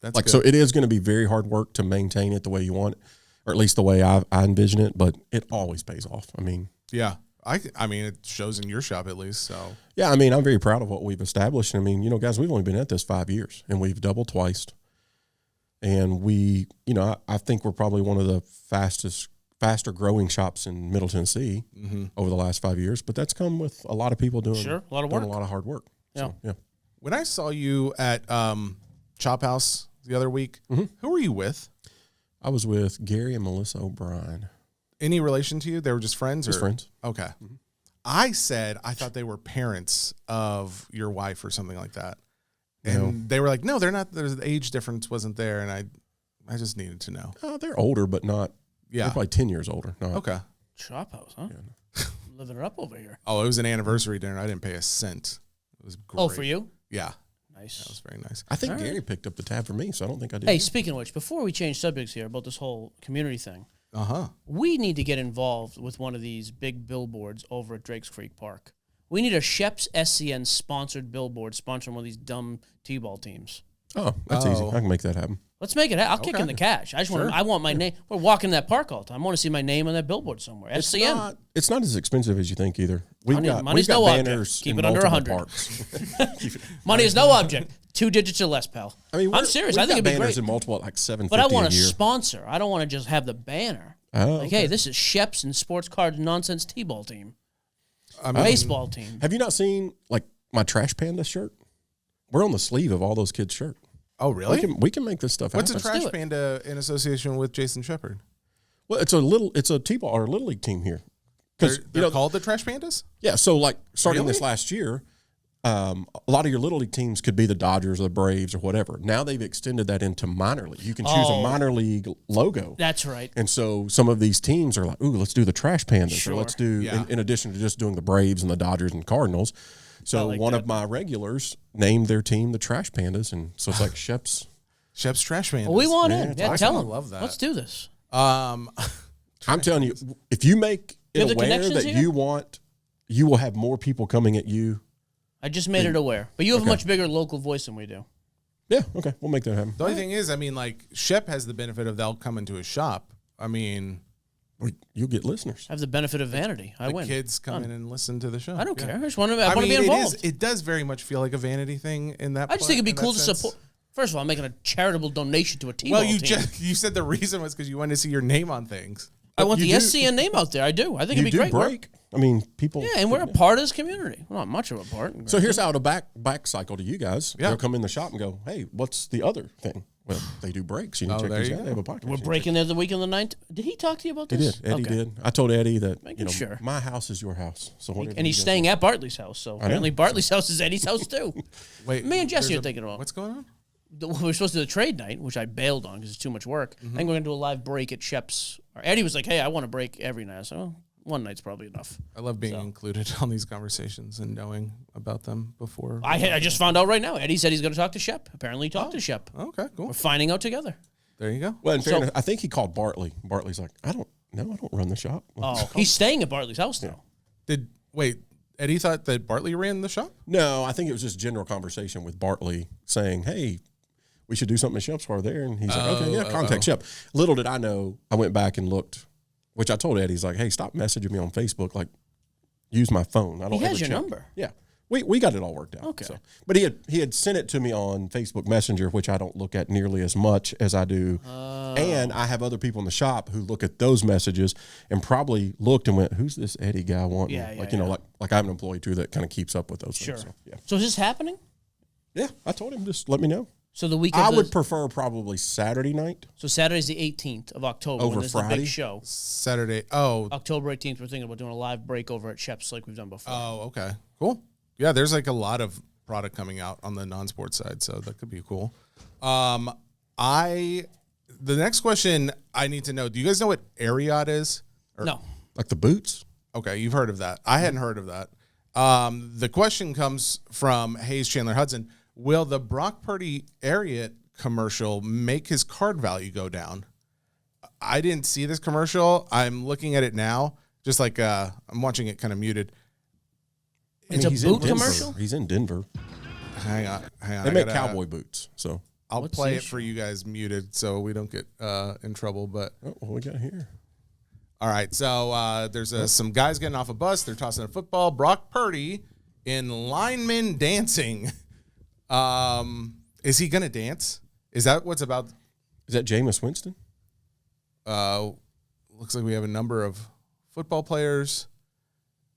That's Like, good. so it is going to be very hard work to maintain it the way you want it, or at least the way I envision it, but it always pays off. I mean, Yeah. I mean, it shows in your shop at least. So Yeah, I mean, I'm very proud of what we've established. I mean, guys, we've only been at this 5 years, and we've doubled twice. And we, I think we're probably one of the faster growing shops in Middle Tennessee over the last 5 years. But that's come with a lot of people doing a lot of work, a lot of hard work. Yeah. So, yeah. when I saw you at Chop House the other week, who were you with? I was with Gary and Melissa O'Brien. Any relation to you? They were just friends? Just friends. Okay. I thought they were parents of your wife or something like that. And they were like, no, they're not. There's the age difference wasn't there. And I just needed to know. They're older, but not. Yeah. They're probably 10 years older. Not, Okay. Chop House, huh? Yeah. Living it up over here. Oh, it was an anniversary dinner. I didn't pay a cent. It was great. Oh, for you? Yeah. Nice. That was very nice. I think Gary picked up the tab for me, so I don't think I did. Hey, speaking of which, before we change subjects here about this whole community thing, we need to get involved with one of these big billboards over at Drakes Creek Park. We need a Shep's SCN sponsored billboard sponsoring one of these dumb T-ball teams. Oh, that's easy. I can make that happen. Let's make it. I'll kick in the cash. I just want. I want my name. We're walking that park all the time. I want to see my name on that billboard somewhere. SCN. It's not as expensive as you think either. Money's no object. Keep it under 100. Money is no object. 2 digits or less, pal. I mean, I'm serious. I think it'd be banners great. in multiple like 750 but I want a year. sponsor. I don't want to just have the banner. Oh, hey, this is Shep's and Sports Card Nonsense T-ball team. Baseball team. Have you not seen like my Trash Panda shirt? We're on the sleeve of all those kids' shirt. Oh, really? We can make this stuff happen. What's a Trash Panda in association with Jason Shepard? Well, it's a T-ball or a little league team here. They're called the Trash Pandas? Yeah, so like starting this last year, a lot of your little league teams could be the Dodgers or the Braves or whatever. Now they've extended that into minor league. You can choose a minor league logo. That's right. And so some of these teams are like, ooh, let's do the Trash Pandas. Sure. Or let's do, in addition to just doing the Braves and the Dodgers and Cardinals. So one of my regulars named their team the Trash Pandas. And so it's like Shep's Trash Pandas. Well, we want in. Yeah, tell them. Love that. Let's do this. I'm telling you, if you make it aware that you want, you will have more people coming at you. I just made it aware. But you have a much bigger local voice than we do. Yeah, okay. We'll make that happen. The only thing is, I mean, like, Shep has the benefit of they'll come into his shop. I mean, you'll get listeners. I have the benefit of vanity. I win. Kids come in and listen to the show. I don't care. I just want to be involved. It does very much feel like a vanity thing in that. I just think it'd be cool to support. First of all, I'm making a charitable donation to a team. Well, you said the reason was because you wanted to see your name on things. I want the SCN name out there. I do. I think it'd be great. Break. I mean, people. Yeah, and we're a part of this community. We're not much of a part. So here's how to back cycle to you guys. Yeah. They'll come in the shop and go, hey, what's the other thing? Well, they do breaks. You need to check these out. They have a podcast. We're breaking there the week on the 9th. Did he talk to you about this? He did. Eddie did. I told Eddie that my house is your house. So and he's staying at Bartley's house. So apparently Bartley's house is Eddie's house too. Wait, me and Jesse are thinking about what's going on. We're supposed to do the trade night, which I bailed on because it's too much work. I think we're going to do a live break at Shep's. Eddie was like, hey, I want to break every night. So one night's probably enough. I love being included on these conversations and knowing about them before. I just found out right now. Eddie said he's going to talk to Shep. Apparently he talked to Shep. Okay, cool. We're finding out together. There you go. Well, in fairness, I think he called Bartley. Bartley's like, I don't run the shop. Oh, he's staying at Bartley's house now. Eddie thought that Bartley ran the shop? No, I think it was just general conversation with Bartley saying, hey, we should do something at Shep's Bar there. And he's like, okay, yeah, contact Shep. Little did I know, I went back and looked, which I told Eddie, he's like, hey, stop messaging me on Facebook. Like, use my phone. I don't. He has your number. Yeah. We got it all worked out. Okay. So. But he had sent it to me on Facebook Messenger, which I don't look at nearly as much as I do. And I have other people in the shop who look at those messages and probably looked and went, who's this Eddie guy wanting? Like I have an employee too that kind of keeps up with those things. So, yeah. So is this happening? Yeah. I told him, just let me know. So the week I would prefer probably Saturday night. So Saturday's the 18th of October. Over when there's Friday? the big show. Saturday. Oh. October 18th, we're thinking about doing a live break over at Shep's like we've done before. Oh, okay. Cool. Yeah, there's like a lot of product coming out on the non-sports side, so that could be cool. The next question I need to know, do you guys know what Ariat is? No. Like the boots? Okay, you've heard of that. I hadn't heard of that. The question comes from Hayes Chandler Hudson. Will the Brock Purdy Ariat commercial make his card value go down? I didn't see this commercial. I'm looking at it now, just like I'm watching it kind of muted. It's a boot commercial? He's in Denver. Hang on. They make cowboy boots, so. I'll play it for you guys muted so we don't get in trouble. But what we got here? All right, so there's some guys getting off a bus. They're tossing a football. Brock Purdy in lineman dancing. Is he going to dance? Is that what's about? Is that Jameis Winston? Looks like we have a number of football players.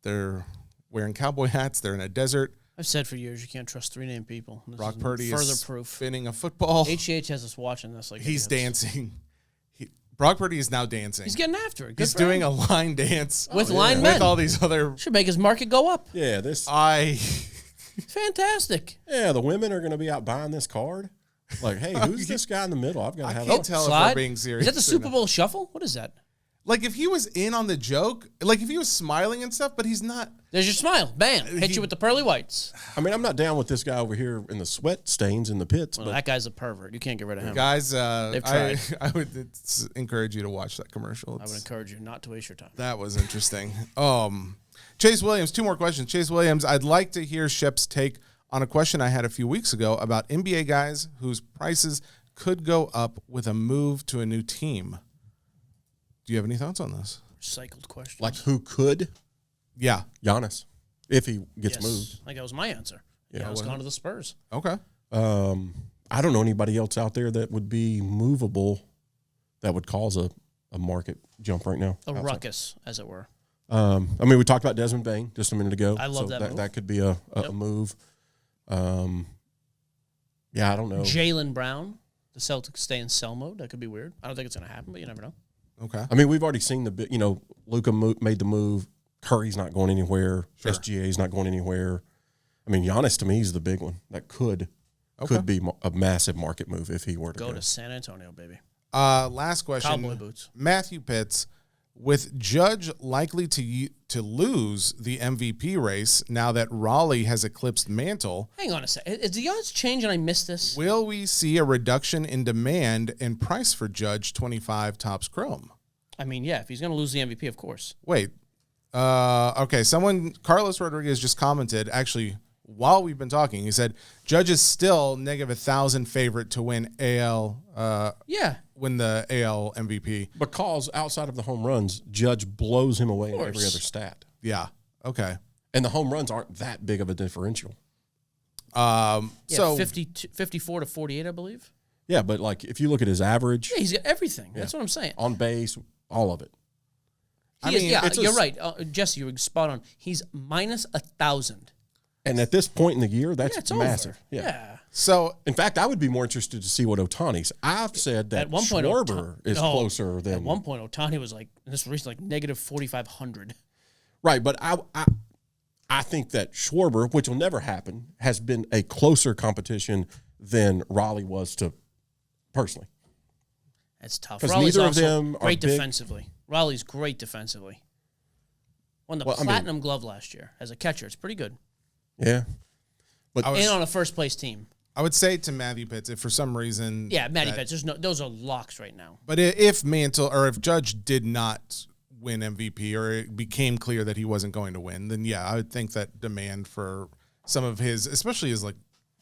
They're wearing cowboy hats. They're in a desert. I've said for years you can't trust three-name people. This Brock is Purdy further is proof. spinning a football. HGH has us watching this like He's idiots. dancing. Brock Purdy is now dancing. He's getting after it. Good He's for doing him. a line dance With line men. with all these other. Should make his market go up. Yeah, Fantastic. Yeah, the women are going to be out buying this card. Like, hey, who's this guy in the middle? I've got to I have. can't tell if Slide? we're being serious. Is that the or Super not. Bowl shuffle? What is that? Like if he was in on the joke, like if he was smiling and stuff, but he's not. There's your smile. Bam. Hit you with the pearly whites. I mean, I'm not down with this guy over here in the sweat stains in the pits, Well, but that guy's a pervert. You can't get rid of him. Guys, They've I tried. would encourage you to watch that commercial. I would encourage you not to waste your time. That was interesting. Chase Williams, 2 more questions. Chase Williams, I'd like to hear Shep's take on a question I had a few weeks ago about NBA guys whose prices could go up with a move to a new team. Do you have any thoughts on this? Recycled question. like who could? Yeah. Giannis, if he gets yes. moved. Like that was my answer. Yeah, I was well- going to the Spurs. Okay. I don't know anybody else out there that would be movable that would cause a market jump right now. A outside. ruckus, as it were. I mean, we talked about Desmond Bain just a minute ago. I love so that move. That could be a move. Yeah, I don't know. Jaylen Brown, the Celtics stay in sell mode. That could be weird. I don't think it's going to happen, but you never know. Okay. I mean, we've already seen Luka made the move. Curry's not going anywhere. Sure. SGA's not going anywhere. I mean, Giannis to me is the big one that could be a massive market move if he were to Go to San Antonio, baby. Last question. Cowboy boots. Matthew Pitts, with Judge likely to lose the MVP race now that Raleigh has eclipsed Mantle, Hang on a sec. Is the odds change and I missed this? will we see a reduction in demand and price for Judge 25 Topps Chrome? I mean, yeah, if he's going to lose the MVP, of course. Wait. Okay, Carlos Rodriguez just commented, actually, while we've been talking, he said, Judge is still -1,000 favorite to win win the AL MVP. because outside of the home runs, Judge blows him away in every course. other stat. Yeah. Okay. And the home runs aren't that big of a differential. Yeah, So 54 to 48, I believe. Yeah, but like if you look at his average Yeah, he's got everything. That's what I'm saying. on base, all of it. You're right. Jesse, you're spot on. He's -1,000. And at this point in the year, that's Yeah, it's massive. over. Yeah. Yeah. so In fact, I would be more interested to see what Otani's. I've said that At one point, Schwarber is closer than At one point, Otani was like, this was like -4,500. right. But I think that Schwarber, which will never happen, has been a closer competition than Raleigh was to personally. That's tough. 'Cause Raleigh's neither of also them are great big. defensively. Raleigh's great defensively. Won the Well, I mean- platinum glove last year as a catcher. It's pretty good. Yeah. But I was- And on a first place team. I would say to Matthew Pitts, if for some reason, Yeah, Matty Betts. Those are locks right now. but if Mantle or if Judge did not win MVP or it became clear that he wasn't going to win, then yeah, I would think that demand for some of his, especially his like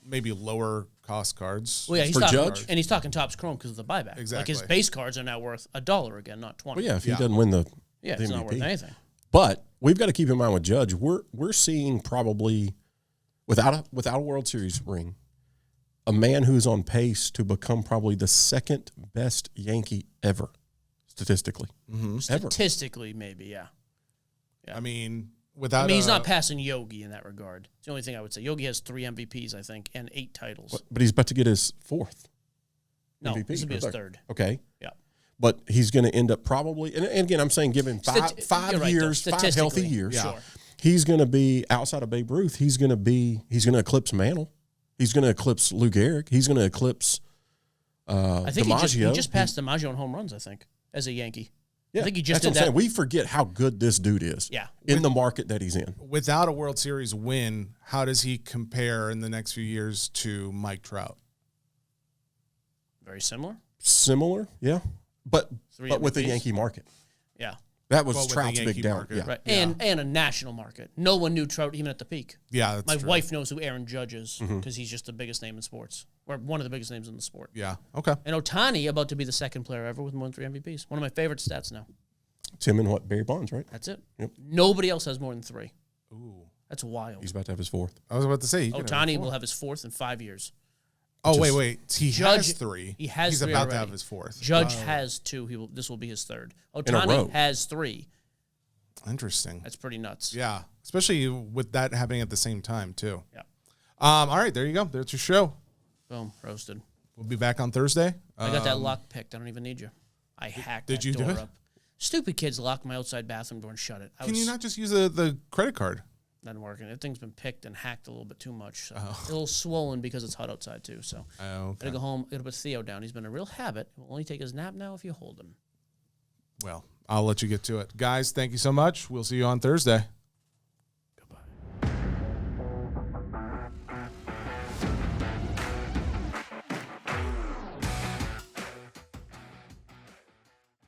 maybe lower cost cards. Well, yeah, he's For talking, Judge? and he's talking Topps Chrome because of the buyback. Like Exactly. his base cards are now worth $1 again, not 20. well, yeah, if he Yeah. doesn't win the Yeah, the it's not worth MVP. anything. But we've got to keep in mind with Judge, we're seeing probably without a World Series ring, a man who's on pace to become probably the second best Yankee ever, statistically. Ever. Statistically, maybe, yeah. I mean, without I mean, he's not passing Yogi in that regard. It's the only thing I would say. Yogi has 3 MVPs, I think, and 8 titles. But he's about to get his 4th No, MVP. this will be his or 3rd. Okay. Yeah. But he's going to end up probably, and again, I'm saying give him five You're right, years, though. 5 healthy Statistically, years. yeah. Sure. He's going to be outside of Babe Ruth. He's going to eclipse Mantle. He's going to eclipse Lou Gehrig. He's going to eclipse I think he DiMaggio. just passed DiMaggio in home runs, I think, as a Yankee. Yeah, I think he just that's did what I'm that. saying. We forget how good this dude is. Yeah. In the market that he's in. without a World Series win, how does he compare in the next few years to Mike Trout? Very similar. Similar, yeah. But 3 with the MVPs. Yankee market. Yeah. That was Well, with the Trout's Yankee big down. market. Yeah. Right. Yeah. And a national market. No one knew Trout even at the peak. Yeah, that's My true. wife knows who Aaron Judge is because he's just the biggest name in sports, or one of the biggest names in the sport. Yeah. Okay. And Otani about to be the second player ever with more than 3 MVPs. One of my favorite stats now. Tim and what? Barry Bonds, right? That's it. Yep. Nobody else has more than 3. Ooh. That's wild. He's about to have his 4th. I was about to say. Ohtani will have his 4th in 5 years. Oh, wait. He has Judge- 3. he has He's 3 about already. to have his 4th. Judge has 2. This will be his 3rd. a row. Ohtani has 3. Interesting. That's pretty nuts. Yeah. Especially with that happening at the same time, too. Yeah. All right. There you go. There's your show. Boom. Roasted. We'll be back on Thursday. I got that lock picked. I don't even need you. I hacked that did you do door it? up. Stupid kids locked my outside bathroom door and shut it. Can you not just use the credit card? Not working. That thing's been picked and hacked a little bit too much. So It's a little swollen because it's hot outside too. So Oh, okay. gotta go home. Gotta put Theo down. He's been a real habit. He'll only take his nap now if you hold him. Well, I'll let you get to it. Guys, thank you so much. We'll see you on Thursday.